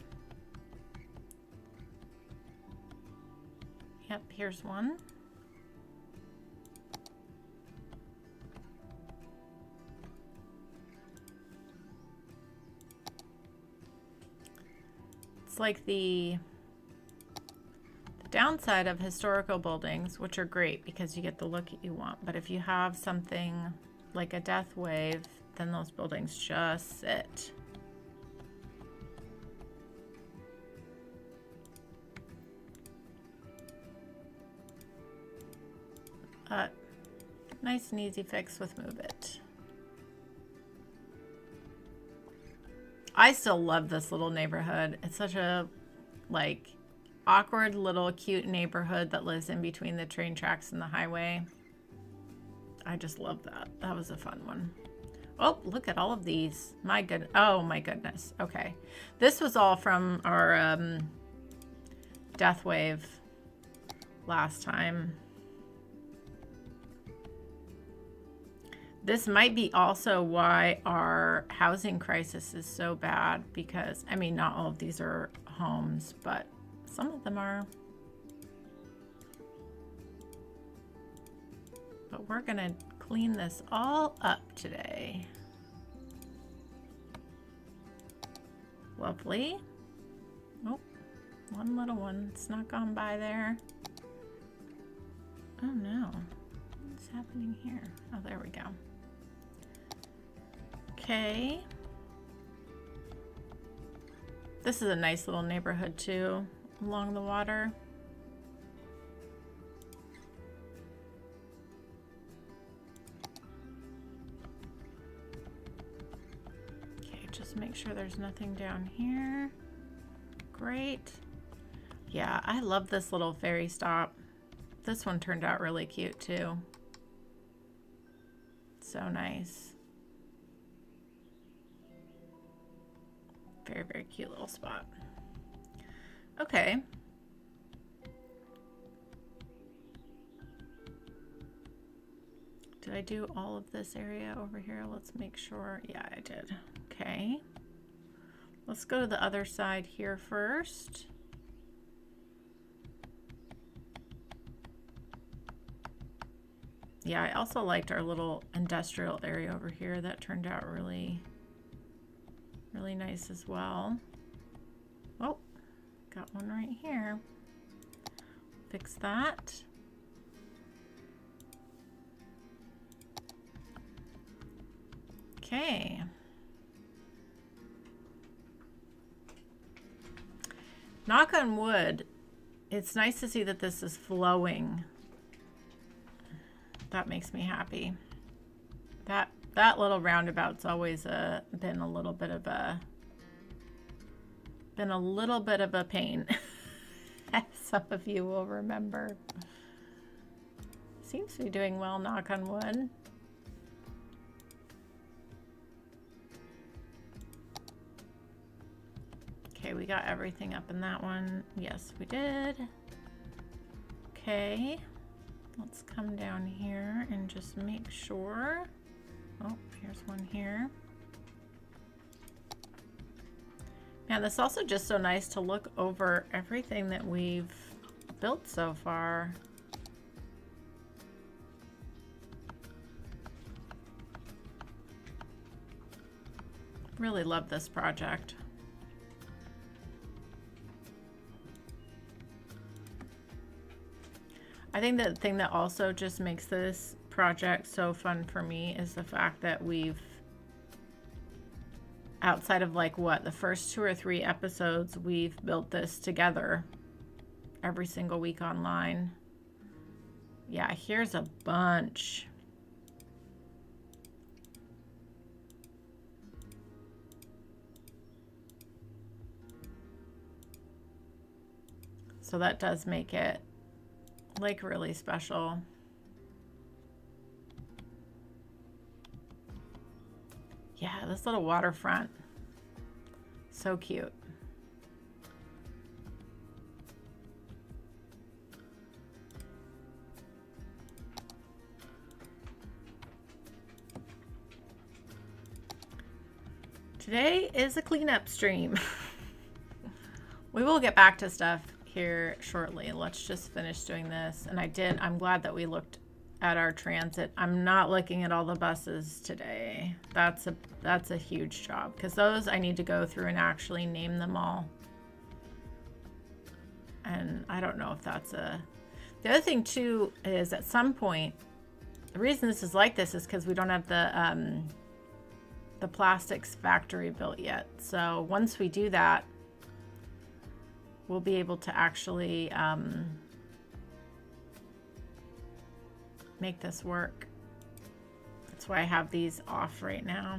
Yep, here's one. It's like the downside of historical buildings, which are great because you get the look that you want, but if you have something like a death wave, then those buildings just sit. But nice and easy fix with Move It. I still love this little neighborhood. It's such a like awkward little cute neighborhood that lives in between the train tracks and the highway. I just love that. That was a fun one. Oh, look at all of these. My good. Oh my goodness. Okay. This was all from our death wave last time. This might be also why our housing crisis is so bad, because, I mean, not all of these are homes, but some of them are. But we're gonna clean this all up today. Lovely. Oh, one little one snuck on by there. Oh no, what's happening here? Oh, there we go. Okay. This is a nice little neighborhood too, along the water. Okay, just make sure there's nothing down here. Great. Yeah, I love this little ferry stop. This one turned out really cute too. So nice. Very, very cute little spot. Okay. Did I do all of this area over here? Let's make sure. Yeah, I did. Okay. Let's go to the other side here first. Yeah, I also liked our little industrial area over here. That turned out really nice as well. Oh, got one right here. Fix that. Okay. Knock on wood, it's nice to see that this is flowing. That makes me happy. That little roundabout's always been a little bit of a pain, as some of you will remember. Seems to be doing well, knock on wood. Okay, we got everything up in that one. Yes, we did. Okay, let's come down here and just make sure. Oh, here's one here. Man, this is also just so nice to look over everything that we've built so far. Really love this project. I think the thing that also just makes this project so fun for me is the fact that we've, outside of like what, the first 2 or 3 episodes, we've built this together every single week online. Yeah, here's a bunch. So that does make it like really special. Yeah, this little waterfront. So cute. Today is a cleanup stream. We will get back to stuff here shortly. Let's just finish doing this. And I'm glad that we looked at our transit. I'm not looking at all the buses today. That's a huge job, because those I need to go through and actually name them all. And I don't know if that's the other thing too is at some point, the reason this is like this is because we don't have the plastics factory built yet. So once we do that, we'll be able to actually make this work. That's why I have these off right now.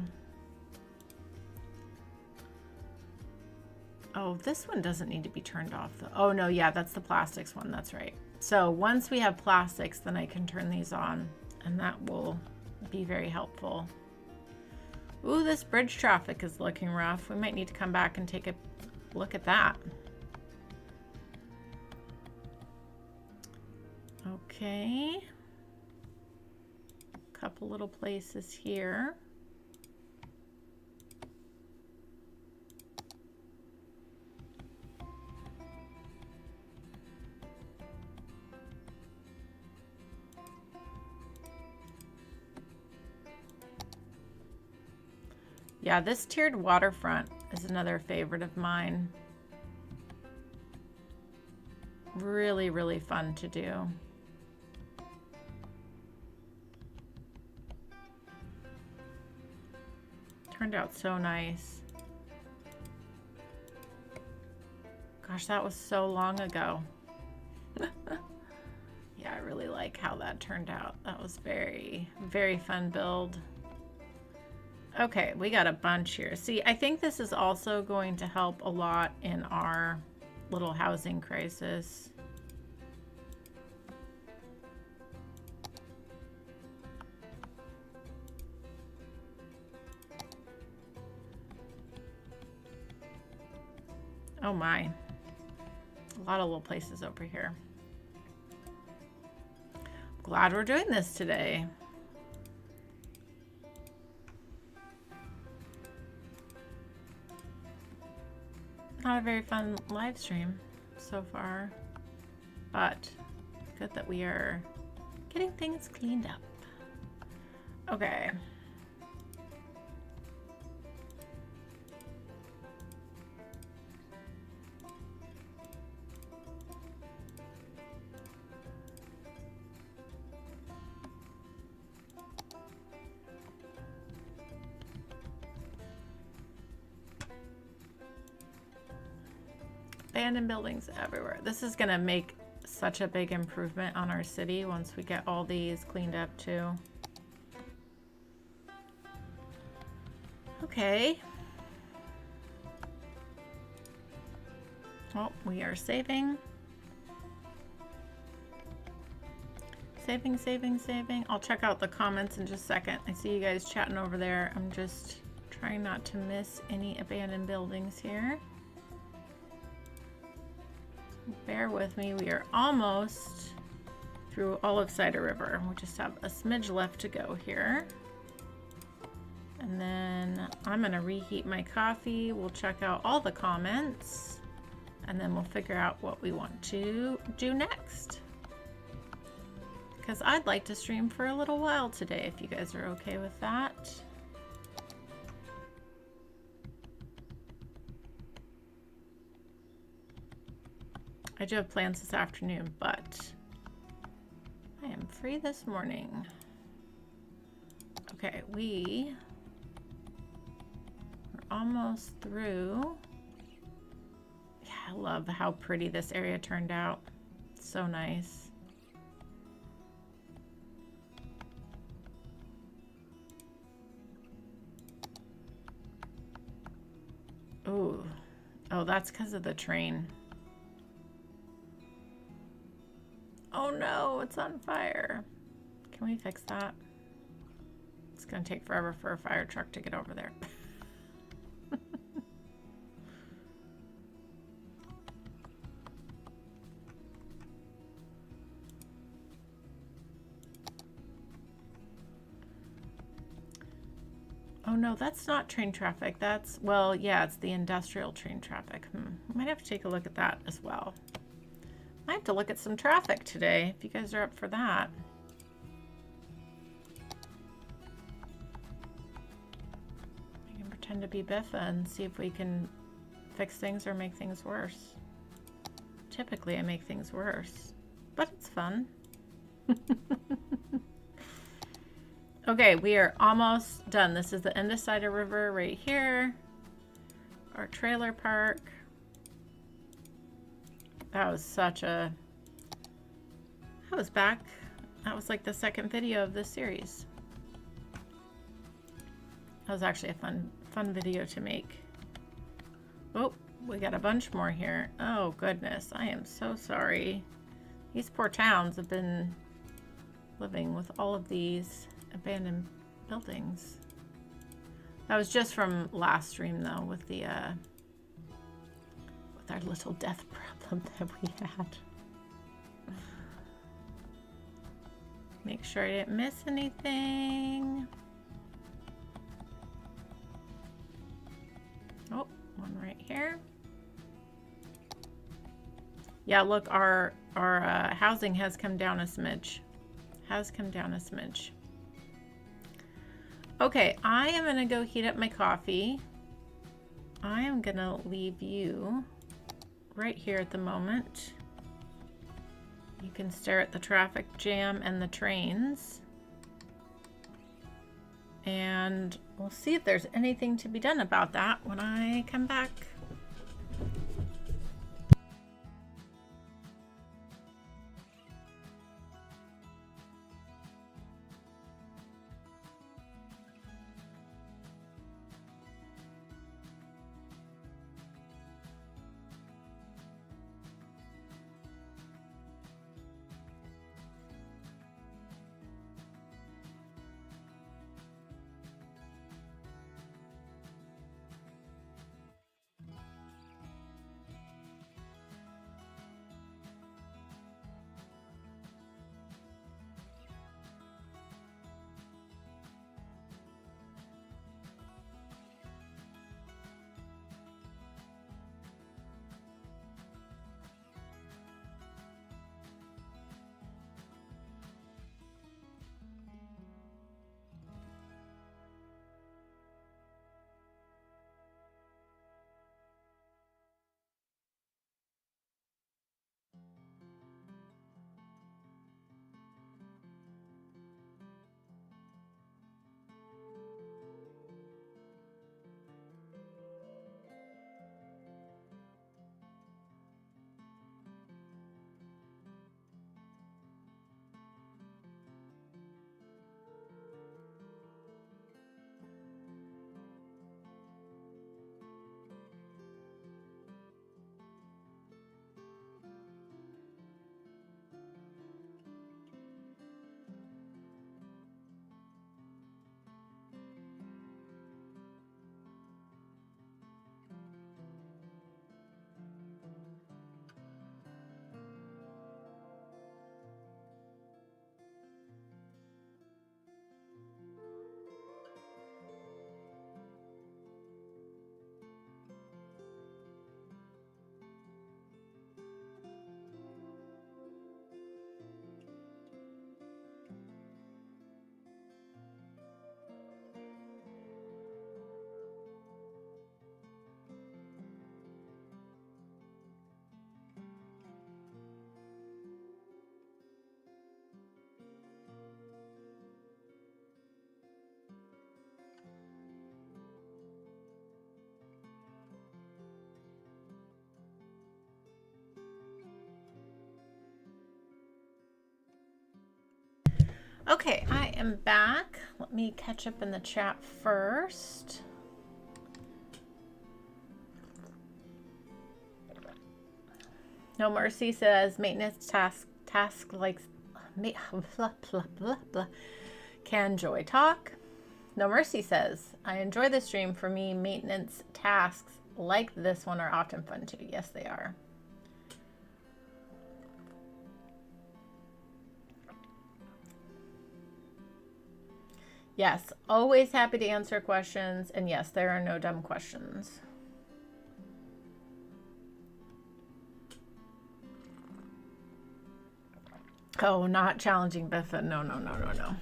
Oh, this one doesn't need to be turned off though. Oh no, yeah, that's the plastics one, that's right. So once we have plastics, then I can turn these on, and that will be very helpful. Ooh, this bridge traffic is looking rough. We might need to come back and take a look at that. Okay. Couple little places here. Yeah, this tiered waterfront is another favorite of mine. Really, really fun to do. Turned out so nice. Gosh, that was so long ago. Yeah, I really like how that turned out. That was very, very fun build. Okay, we got a bunch here. See, I think this is also going to help a lot in our little housing crisis. Oh my, a lot of little places over here. Glad we're doing this today. Not a very fun live stream so far, but good that we are getting things cleaned up. Okay. Abandoned buildings everywhere. This is gonna make such a big improvement on our city once we get all these cleaned up too. Okay. Well, we are saving. Saving. I'll check out the comments in just a second. I see you guys chatting over there. I'm just trying not to miss any abandoned buildings here. Bear with me. We are almost through all of Sidai River. We just have a smidge left to go here. And then I'm going to reheat my coffee. We'll check out all the comments. And then we'll figure out what we want to do next. Because I'd like to stream for a little while today, if you guys are okay with that. I do have plans this afternoon, but I am free this morning. Okay, we are almost through. Yeah, I love how pretty this area turned out. It's so nice. Ooh. Oh, that's because of the train. it's on fire. Can we fix that? It's gonna take forever for a fire truck to get over there. Oh no, that's not train traffic. That's, well, yeah, it's the industrial train traffic. Might have to take a look at that as well. I have to look at some traffic today, if you guys are up for that. I can pretend to be Biffa and see if we can fix things or make things worse. Typically I make things worse, but it's fun. Okay, we are almost done. This is the end of Sidai River right here. Our trailer park. That was such a... That was back. That was like the second video of this series. That was actually a fun video to make. Oh, we got a bunch more here. Oh goodness, I am so sorry. These poor towns have been living with all of these abandoned buildings. That was just from last stream though, with the with our little death problem that we had. Make sure I didn't miss anything. Oh, one right here. Yeah, look, our housing has come down a smidge. Okay, I am gonna go heat up my coffee. I am gonna leave you right here at the moment. You can stare at the traffic jam and the trains. And we'll see if there's anything to be done about that when I come back. Okay, I am back. Let me catch up in the chat first. No Mercy says maintenance task like blah, blah, blah, blah. Can Joy talk? No Mercy says, I enjoy the stream. For me, maintenance tasks like this one are often fun too. Yes, they are. Yes, always happy to answer questions. And yes, there are no dumb questions. Oh, not challenging Biffa. No, no, no, no, no.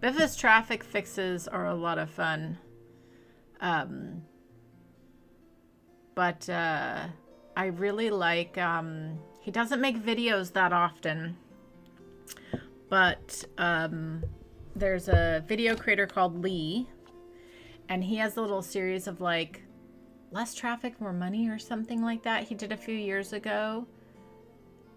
Biffa's traffic fixes are a lot of fun. But I really like, he doesn't make videos that often, but there's a video creator called Lee, and he has a little series of like less traffic, more money or something like that. He did a few years ago,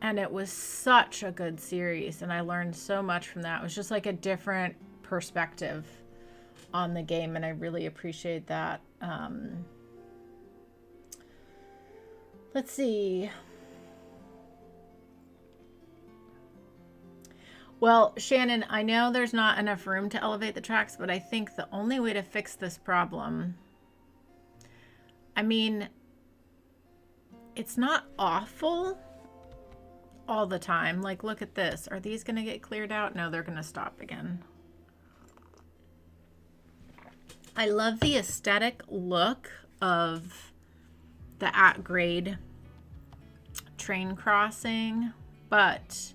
and it was such a good series, and I learned so much from that. It was just like a different perspective on the game, and I really appreciate that. Let's see. Well, Shannon, I know there's not enough room to elevate the tracks, but I think the only way to fix this problem, I mean, it's not awful all the time. Like, look at this. Are these going to get cleared out? No, they're going to stop again. I love the aesthetic look of the at-grade train crossing, but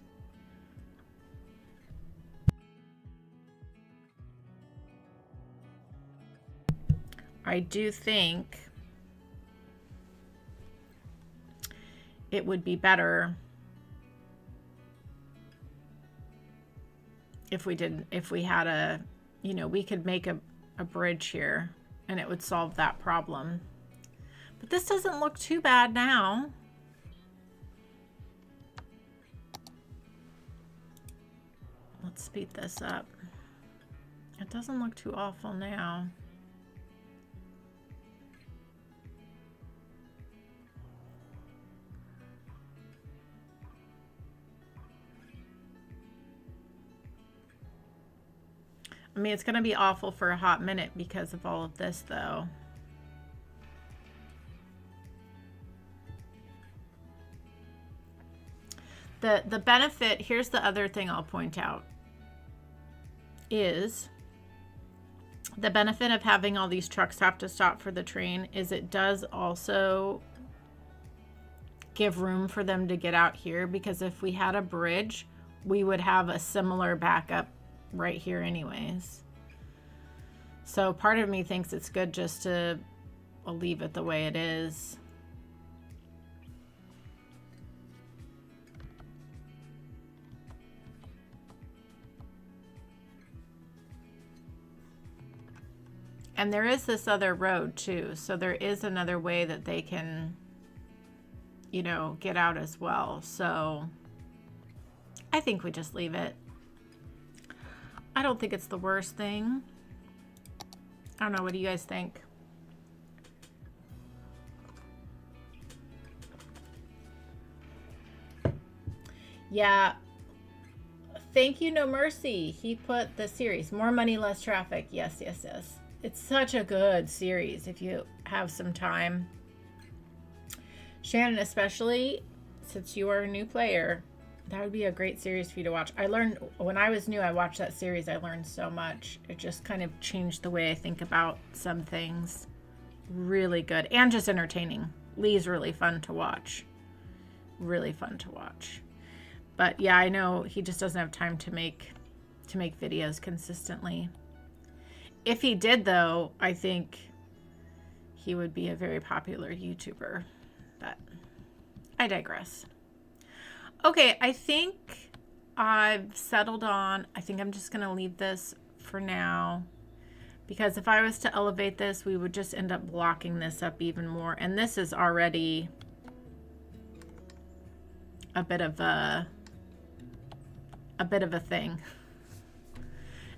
I do think it would be better if we had a, you know, we could make a bridge here and it would solve that problem. But this doesn't look too bad now. Let's speed this up. It doesn't look too awful now. I mean, it's going to be awful for a hot minute because of all of this, though. The benefit, here's the other thing I'll point out, is the benefit of having all these trucks have to stop for the train is it does also give room for them to get out here, because if we had a bridge, we would have a similar backup right here anyways. So part of me thinks it's good just to leave it the way it is. And there is this other road too, so there is another way that they can, you know, get out as well. So I think we just leave it. I don't think it's the worst thing. I don't know, what do you guys think? Yeah. Thank you, No Mercy. He put the series, more money, less traffic. Yes, yes, yes. It's such a good series if you have some time. Shannon, especially since you are a new player, that would be a great series for you to watch. I learned, when I was new, I watched that series. I learned so much. It just kind of changed the way I think about some things. Really good. And just entertaining. Lee's really fun to watch. Really fun to watch. But yeah, I know he just doesn't have time to make videos consistently. If he did, though, I think he would be a very popular YouTuber. But I digress. Okay, I think I've settled on, I think I'm just going to leave this for now. Because if I was to elevate this, we would just end up blocking this up even more. And this is already a bit of a thing.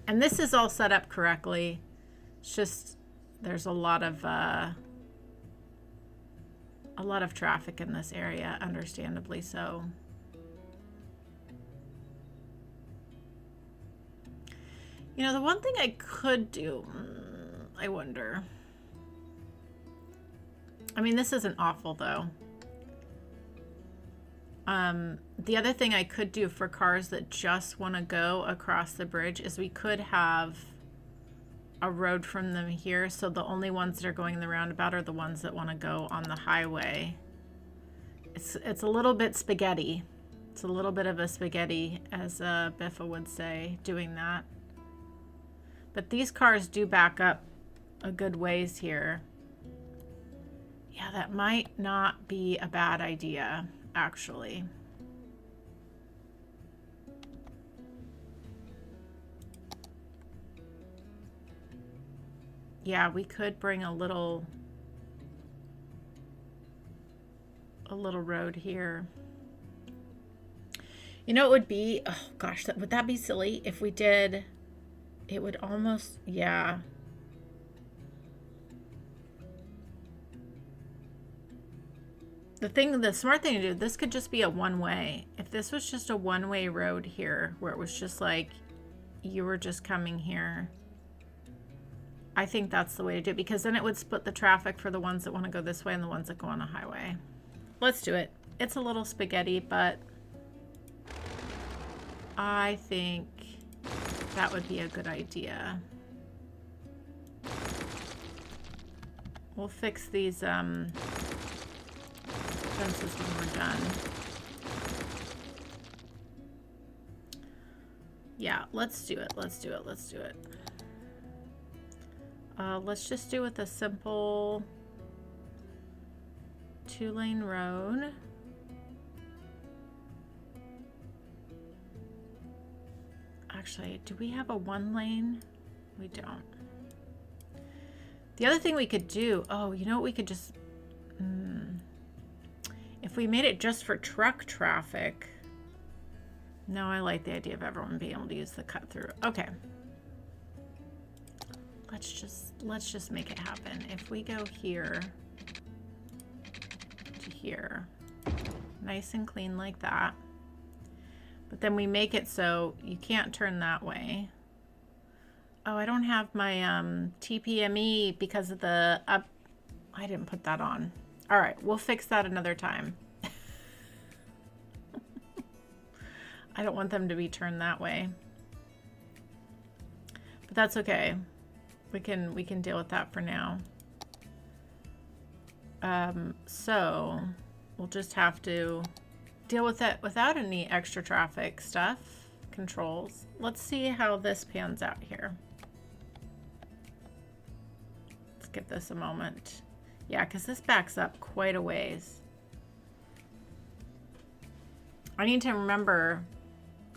And this is all set up correctly. It's just there's a lot of traffic in this area, understandably so. You know, the one thing I could do, I wonder. I mean, this isn't awful though. The other thing I could do for cars that just want to go across the bridge is we could have a road from them here, so the only ones that are going in the roundabout are the ones that want to go on the highway. It's a little bit spaghetti. It's a little bit of a spaghetti, as Biffa would say, doing that. But these cars do back up a good ways here. Yeah, that might not be a bad idea, actually. Yeah, we could bring a little road here. You know, it would be, oh gosh, would that be silly if we did, it would almost, yeah. The smart thing to do, this could just be a one-way. If this was just a one-way road here, where it was just like, you were just coming here, I think that's the way to do it, because then it would split the traffic for the ones that want to go this way and the ones that go on a highway. Let's do it. It's a little spaghetti, but I think that would be a good idea. We'll fix these fences when we're done. Yeah, let's do it. Let's do it. Let's do it. Let's just do with a simple 2-lane road. Actually, do we have a 1-lane? We don't. The other thing we could do, oh, you know what we could just, if we made it just for truck traffic. No, I like the idea of everyone being able to use the cut through. Okay. Let's just make it happen. If we go here to here, nice and clean like that. But then we make it so you can't turn that way. Oh, I don't have my TPME because of the up. I didn't put that on. All right, we'll fix that another time. I don't want them to be turned that way. But that's okay. We can deal with that for now. So we'll just have to deal with it without any extra traffic stuff, controls. Let's see how this pans out here. Let's give this a moment. Yeah, because this backs up quite a ways. I need to remember,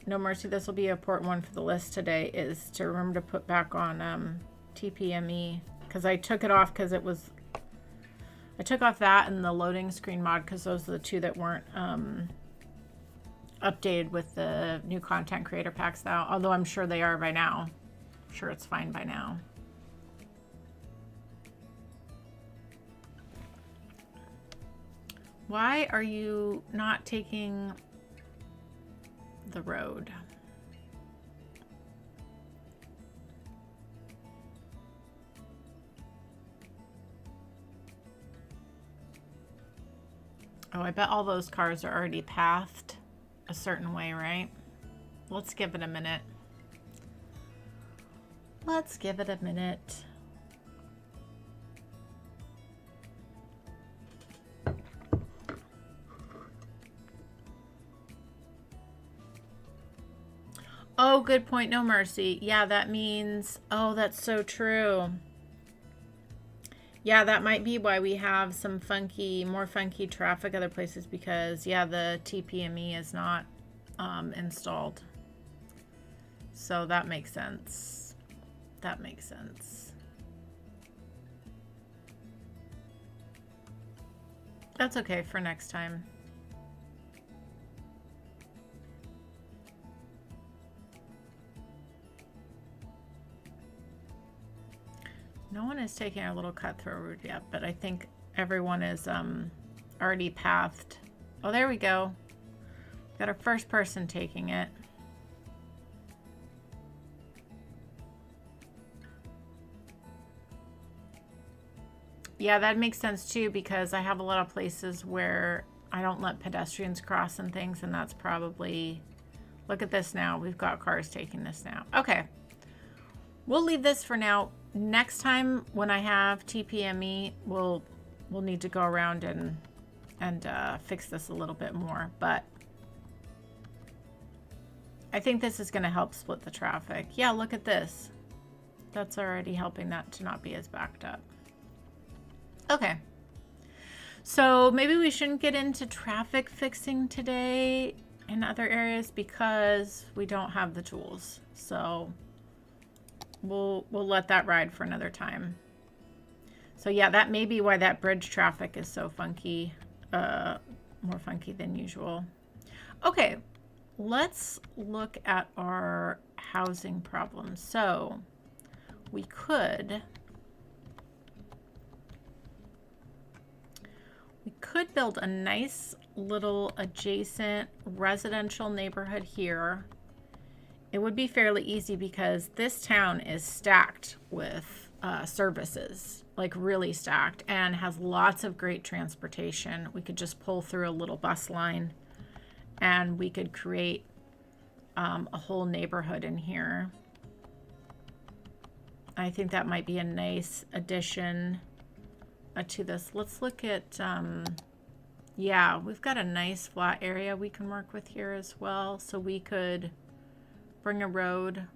no mercy, this will be an important one for the list today, is to remember to put back on TPME, because I took it off because it was, I took off that and the loading screen mod because those are the two that weren't updated with the new content creator packs now, although I'm sure they are by now. I'm sure it's fine by now. Why are you not taking the road? Oh, I bet all those cars are already pathed a certain way, right? Let's give it a minute. Let's give it a minute. Oh, good point. No mercy. Yeah, that means, oh, that's so true. Yeah, that might be why we have some more funky traffic other places, because yeah, the TPME is not installed. So that makes sense. That makes sense. That's okay for next time. No one is taking our little cut-through route yet, but I think everyone is already pathed. Oh, there we go. Got our first person taking it. Yeah, that makes sense too, because I have a lot of places where I don't let pedestrians cross and things, and that's probably, look at this now. We've got cars taking this now. Okay. We'll leave this for now. Next time when I have TPME, we'll need to go around and fix this a little bit more, but I think this is going to help split the traffic. Yeah, look at this. That's already helping that to not be as backed up. Okay. So maybe we shouldn't get into traffic fixing today in other areas because we don't have the tools. So we'll let that ride for another time. So yeah, that may be why that bridge traffic is so funky, more funky than usual. Okay, let's look at our housing problems. So we could build a nice little adjacent residential neighborhood here. It would be fairly easy because this town is stacked with services, like really stacked, and has lots of great transportation. We could just pull through a little bus line and we could create a whole neighborhood in here. I think that might be a nice addition to this. Let's look at, yeah, we've got a nice flat area we can work with here as well. So we could bring a road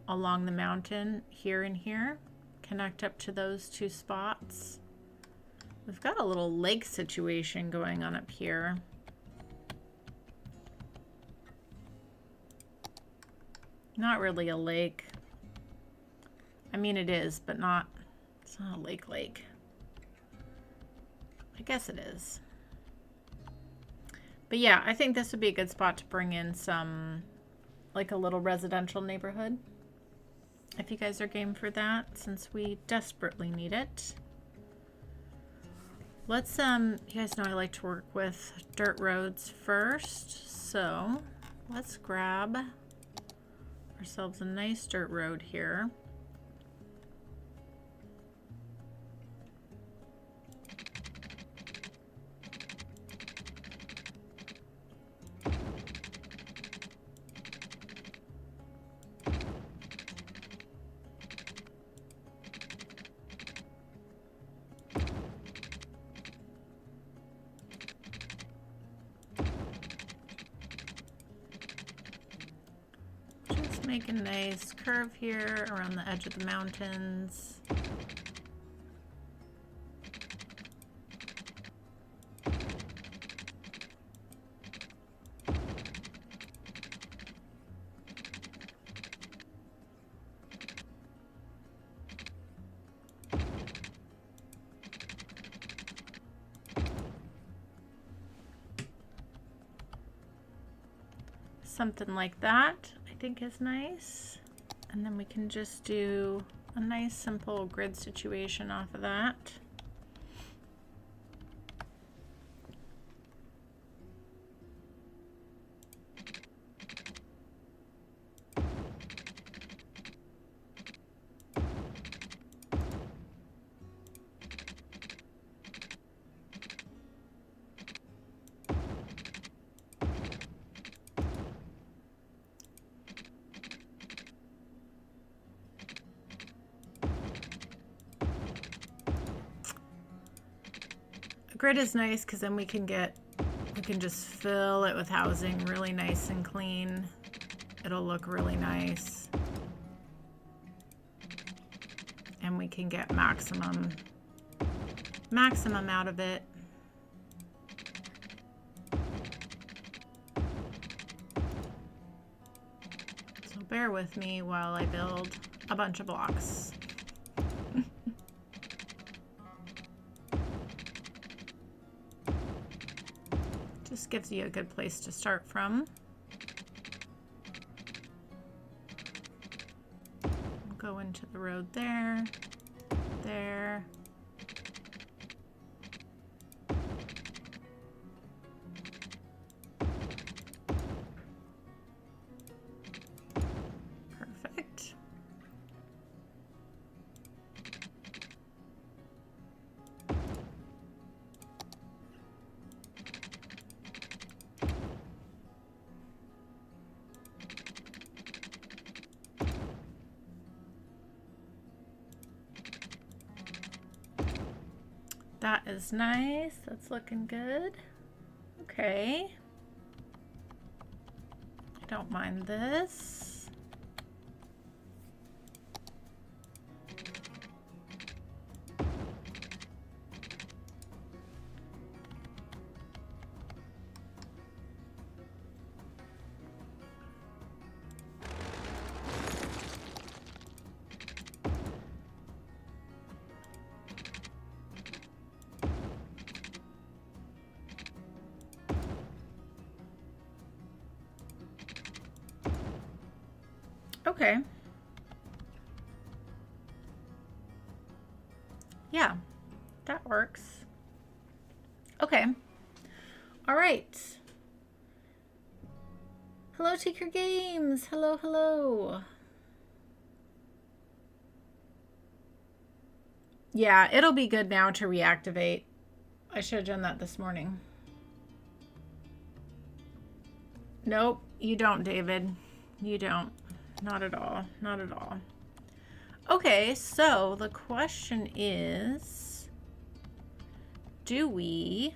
along the mountain here and here, connect up to those two spots. We've got a little lake situation going on up here. Not really a lake. I mean, it is, but not, it's not a lake. I guess it is. But yeah, I think this would be a good spot to bring in some, like a little residential neighborhood. If you guys are game for that, since we desperately need it. Let's, you guys know I like to work with dirt roads first. So let's grab ourselves a nice dirt road here. Make a nice curve here around the edge of the mountains. Something like that. I think is nice. And then we can just do a nice simple grid situation off of that. Grid is nice because then we can just fill it with housing really nice and clean. It'll look really nice. And we can get maximum out of it. So bear with me while I build a bunch of blocks. Just gives you a good place to start from. We'll go into the road there, there. Perfect. That is nice. That's looking good. Okay. I don't mind this. Okay. Yeah, that works. Okay. All right. Hello, Tinker Games. Hello, hello. Yeah, it'll be good now to reactivate. I should have done that this morning. Nope, you don't, David. You don't. Not at all. Not at all. Okay, so the question is, do we...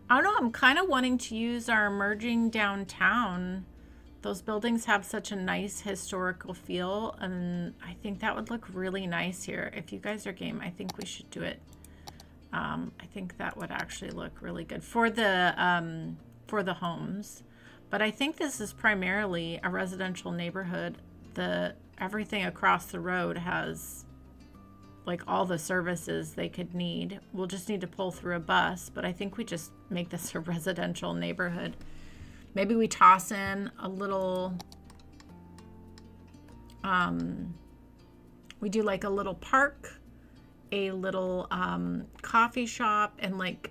I don't know, I'm kind of wanting to use our emerging downtown. Those buildings have such a nice historical feel, and I think that would look really nice here. If you guys are game, I think we should do it. I think that would actually look really good for the homes. But I think this is primarily a residential neighborhood. Everything across the road has like all the services they could need. We'll just need to pull through a bus, but I think we just make this a residential neighborhood. Maybe we toss in a little, we do like a little park, a little coffee shop, and like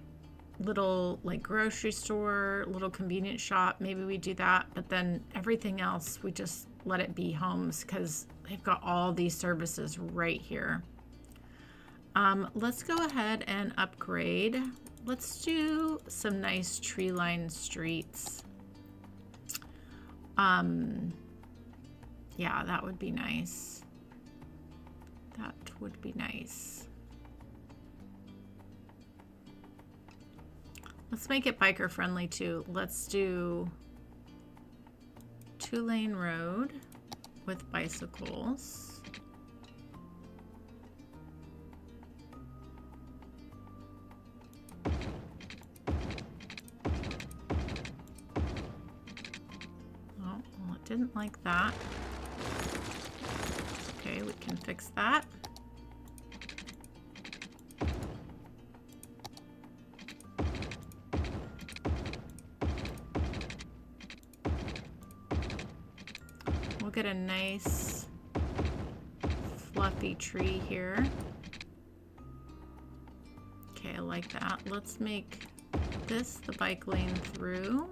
little like grocery store, little convenience shop. Maybe we do that, but then everything else we just let it be homes because they've got all these services right here. Let's go ahead and upgrade. Let's do some nice tree-lined streets. Yeah, that would be nice. That would be nice. Let's make it biker friendly too. Let's do 2-lane road with bicycles. Oh, well, it didn't like that. Okay, we can fix that. Get a nice fluffy tree here. Okay, I like that. Let's make this the bike lane through.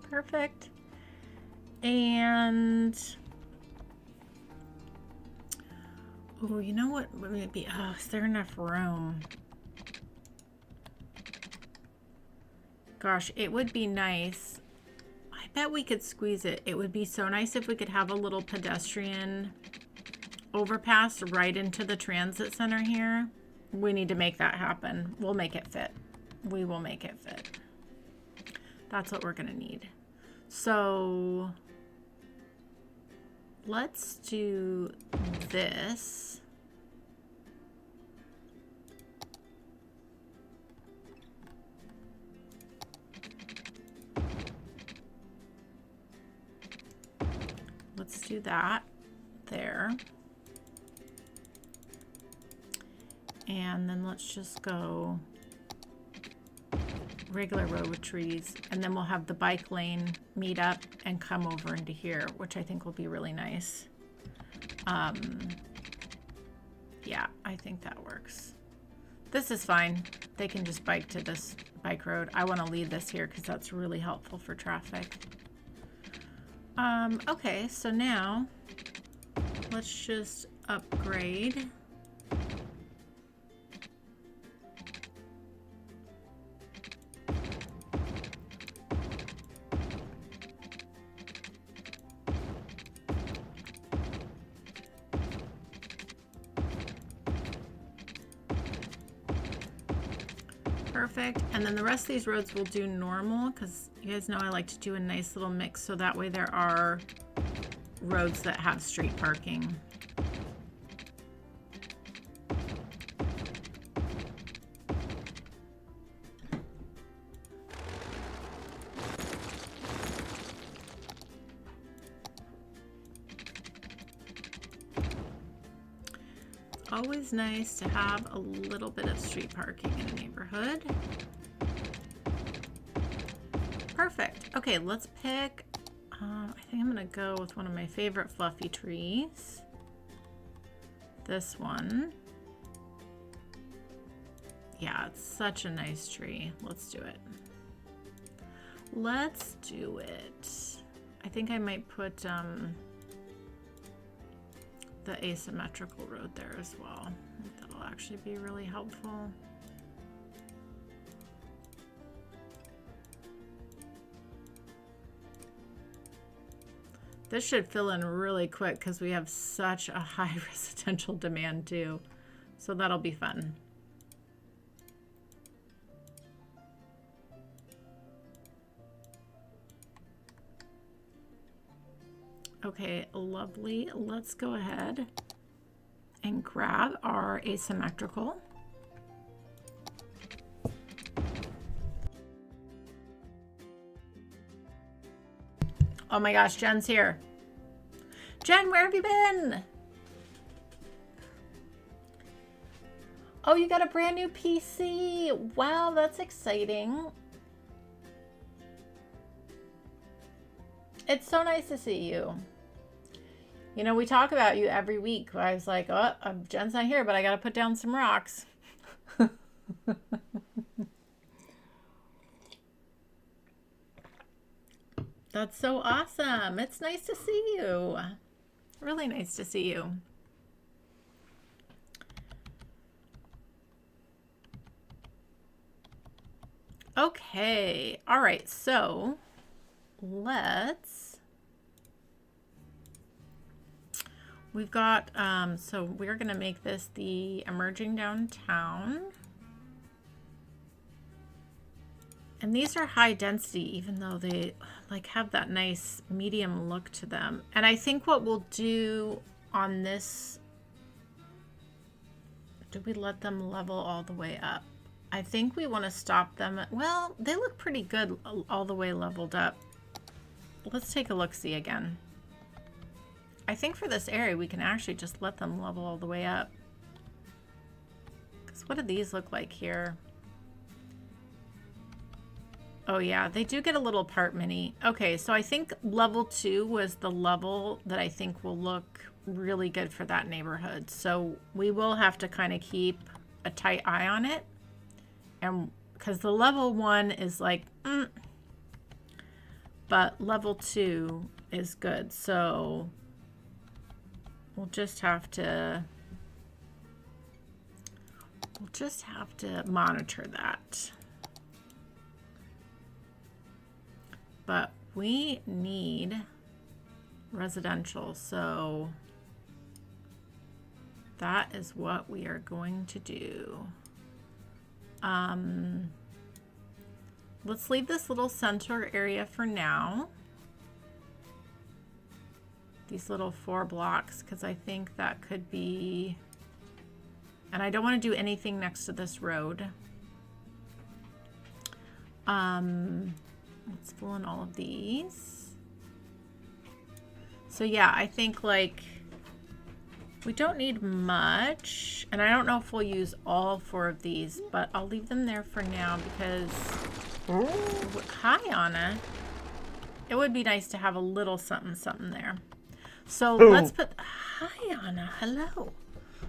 Perfect. And oh, you know what? Maybe is there enough room? Gosh, it would be nice. I bet we could squeeze it. It would be so nice if we could have a little pedestrian overpass right into the transit center here. We need to make that happen. We'll make it fit. We will make it fit. That's what we're gonna need. So let's do this. Let's do that there. And then let's just go regular road with trees. And then we'll have the bike lane meet up and come over into here, which I think will be really nice. Yeah, I think that works. This is fine. They can just bike to this bike road. I want to leave this here because that's really helpful for traffic. Okay, so now let's just upgrade. Perfect. And then the rest of these roads will do normal because you guys know I like to do a nice little mix so that way there are roads that have street parking. Always nice to have a little bit of street parking in a neighborhood. Perfect. Okay, let's pick, I think I'm gonna go with one of my favorite fluffy trees. This one. Yeah, it's such a nice tree. Let's do it. Let's do it. I think I might put, the asymmetrical road there as well. I think that'll actually be really helpful. This should fill in really quick because we have such a high residential demand too. So that'll be fun. Okay, lovely. Let's go ahead and grab our asymmetrical. Oh my gosh, Jen's here. Jen, where have you been? Oh, you got a brand new PC. Wow, that's exciting. It's so nice to see you. You know, we talk about you every week. I was like, oh, Jen's not here, but I got to put down some rocks. That's so awesome. It's nice to see you. Really nice to see you. Okay. All right. So we've got, so we're going to make this the emerging downtown. And these are high density, even though they like have that nice medium look to them. And I think what we'll do on this, do we let them level all the way up? I think we want to stop them at, well, they look pretty good all the way leveled up. Let's take a look-see again. I think for this area, we can actually just let them level all the way up. Because what do these look like here? Oh yeah, they do get a little apartment-y. Okay, so I think level 2 was the level that I think will look really good for that neighborhood. So we will have to kind of keep a tight eye on it. And because the level 1 is like, but level 2 is good. So we'll just have to monitor that. But we need residential, so that is what we are going to do. Let's leave this little center area for now. These little 4 blocks, because I think that could be, and I don't want to do anything next to this road. Let's fill in all of these. So yeah, I think like we don't need much, and I don't know if we'll use all 4 of these, but I'll leave them there for now because, hi Anna, it would be nice to have a little something something there. So let's put, hi Anna, hello.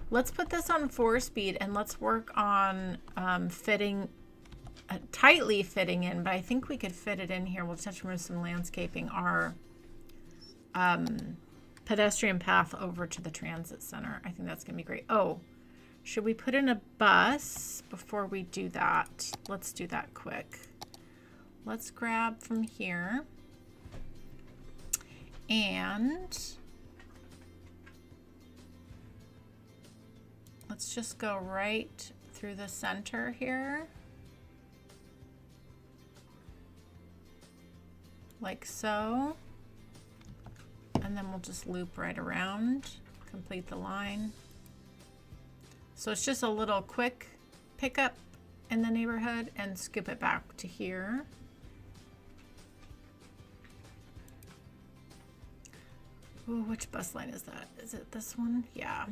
Let's put this on 4 speed and let's work on fitting, tightly fitting in, but I think we could fit it in here. We'll just have to remove some landscaping, our pedestrian path over to the transit center. I think that's gonna be great. Oh, should we put in a bus before we do that? Let's do that quick. Let's grab from here and let's just go right through the center here. like so. And then we'll just loop right around, complete the line. So it's just a little quick pickup in the neighborhood and scoop it back to here. Ooh, which bus line is that? Is it this one? Yeah.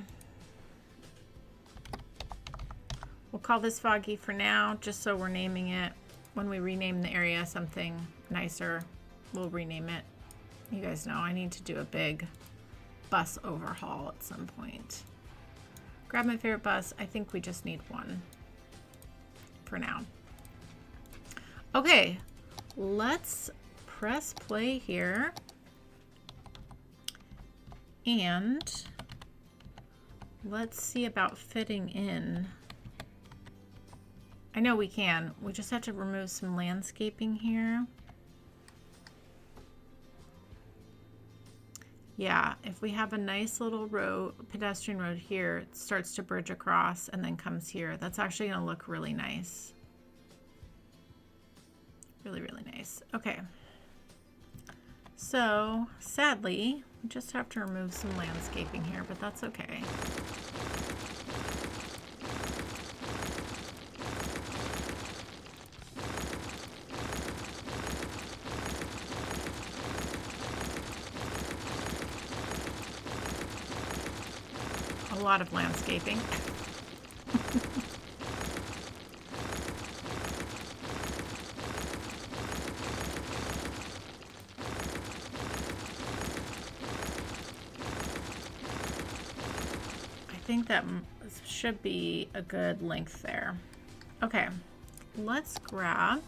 We'll call this Foggy for now, just so we're naming it. When we rename the area something nicer, we'll rename it. You guys know I need to do a big bus overhaul at some point. Grab my favorite bus. I think we just need one for now. Okay, let's press play here. And let's see about fitting in. I know we can. We just have to remove some landscaping here. Yeah, if we have a nice little road, pedestrian road here, it starts to bridge across and then comes here. That's actually going to look really nice. Really, really nice. Okay. So, sadly, we just have to remove some landscaping here, but that's okay. A lot of landscaping. I think that should be a good length there. Okay, let's grab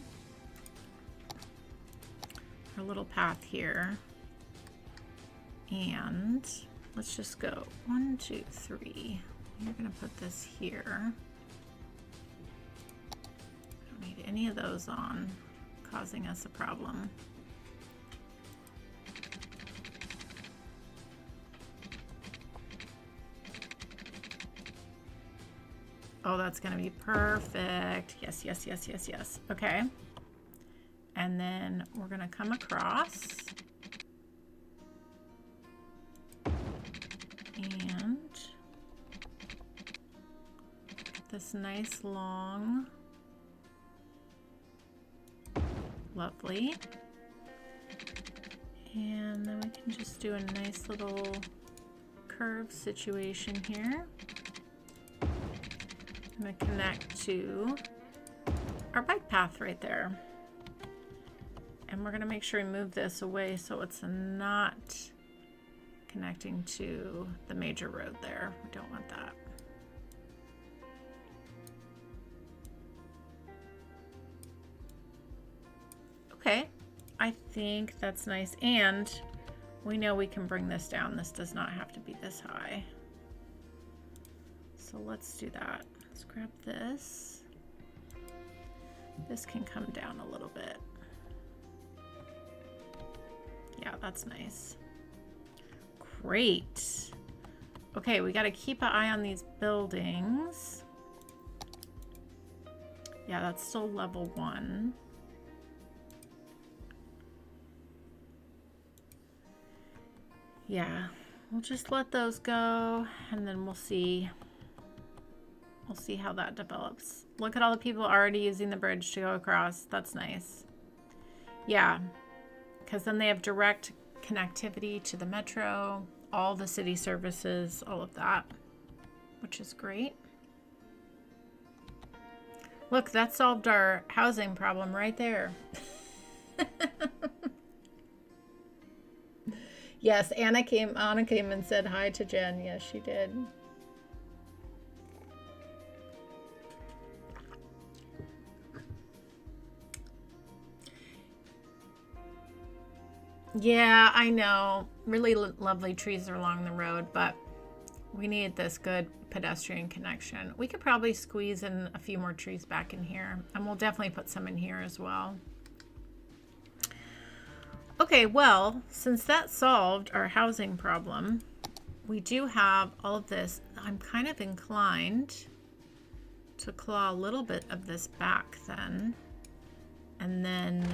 our little path here and let's just go 1, 2, 3. You're gonna put this here. Don't need any of those on, causing us a problem. Oh, that's gonna be perfect. Yes, yes, yes, yes, yes. Okay. And then we're gonna come across. And this nice long, lovely. And then we can just do a nice little curve situation here. I'm going to connect to our bike path right there. And we're going to make sure we move this away so it's not connecting to the major road there. We don't want that. Okay, I think that's nice. And we know we can bring this down. This does not have to be this high. So let's do that. Let's grab this. This can come down a little bit. Yeah, that's nice. Great. Okay, we got to keep an eye on these buildings. Yeah, that's still level 1. Yeah, we'll just let those go and then we'll see. We'll see how that develops. Look at all the people already using the bridge to go across. That's nice. Yeah, because then they have direct connectivity to the metro, all the city services, all of that, which is great. Look, that solved our housing problem right there. Yes, Anna came and said hi to Jen. Yes, she did. Yeah, I know. Really lovely trees are along the road, but we need this good pedestrian connection. We could probably squeeze in a few more trees back in here, and we'll definitely put some in here as well. Okay, well, since that solved our housing problem, we do have all of this. I'm kind of inclined to claw a little bit of this back then, and then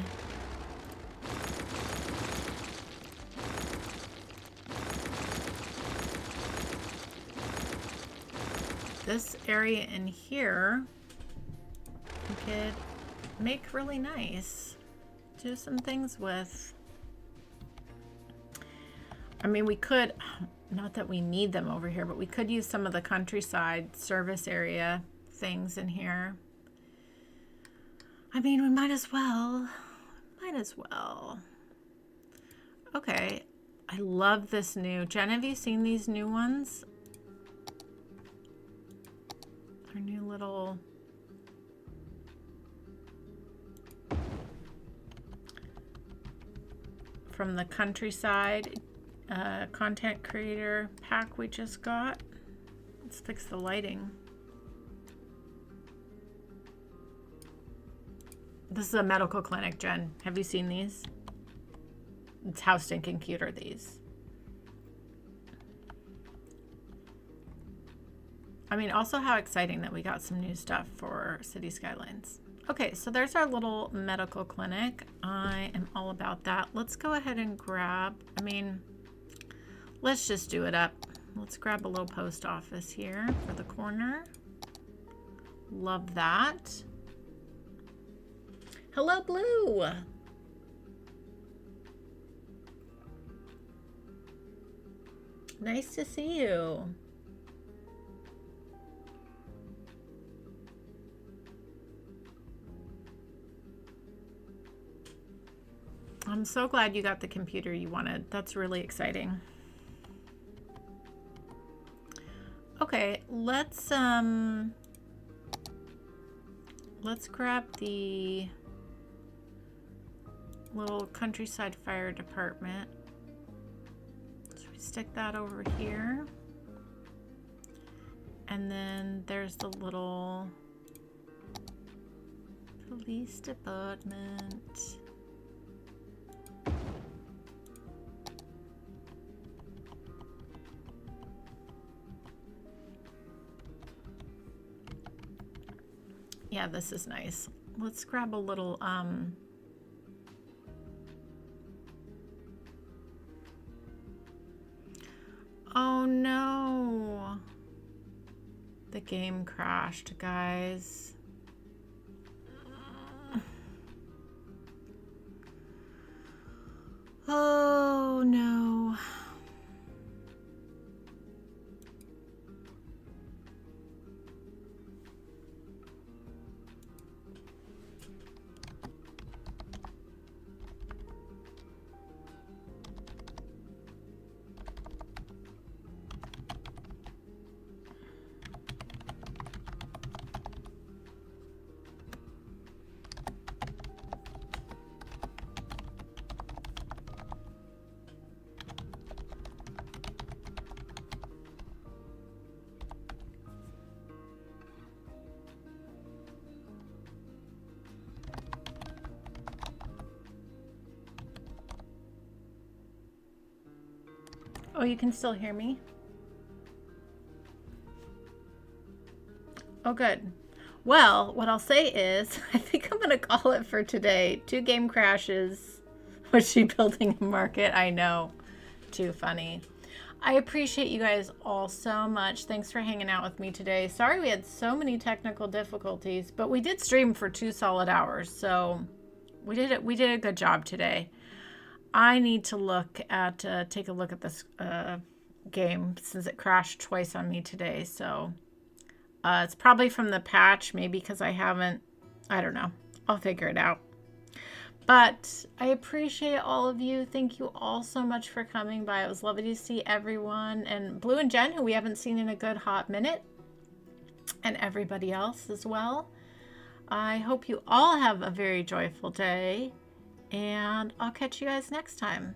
this area in here we could make really nice. Do some things with. I mean, we could, not that we need them over here, but we could use some of the countryside service area things in here. I mean, we might as well. Might as well. Okay. I love this new. Jen, have you seen these new ones? Our new little... from the countryside content creator pack we just got. Let's fix the lighting. This is a medical clinic, Jen. Have you seen these? It's how stinking cute are these. I mean, also how exciting that we got some new stuff for City Skylines. Okay, so there's our little medical clinic. I am all about that. Let's go ahead and grab, I mean, let's just do it up. Let's grab a little post office here for the corner. Love that. Hello, Blue. Nice to see you. I'm so glad you got the computer you wanted. That's really exciting. Okay, let's grab the little countryside fire department. So we stick that over here. And then there's the little police department. Yeah, this is nice. Let's grab a little, oh no. The game crashed, guys. Oh no. Oh, you can still hear me? Oh, good. Well, what I'll say is, I think I'm going to call it for today. 2 game crashes. Was she building a market? I know. Too funny. I appreciate you guys all so much. Thanks for hanging out with me today. Sorry we had so many technical difficulties, but we did stream for 2 solid hours. So we did it. We did a good job today. I need to look at, take a look at this game since it crashed twice on me today. So it's probably from the patch, maybe because I don't know. I'll figure it out. But I appreciate all of you. Thank you all so much for coming by. It was lovely to see everyone. And Blue and Jen, who we haven't seen in a good hot minute. And everybody else as well. I hope you all have a very joyful day. And I'll catch you guys next time.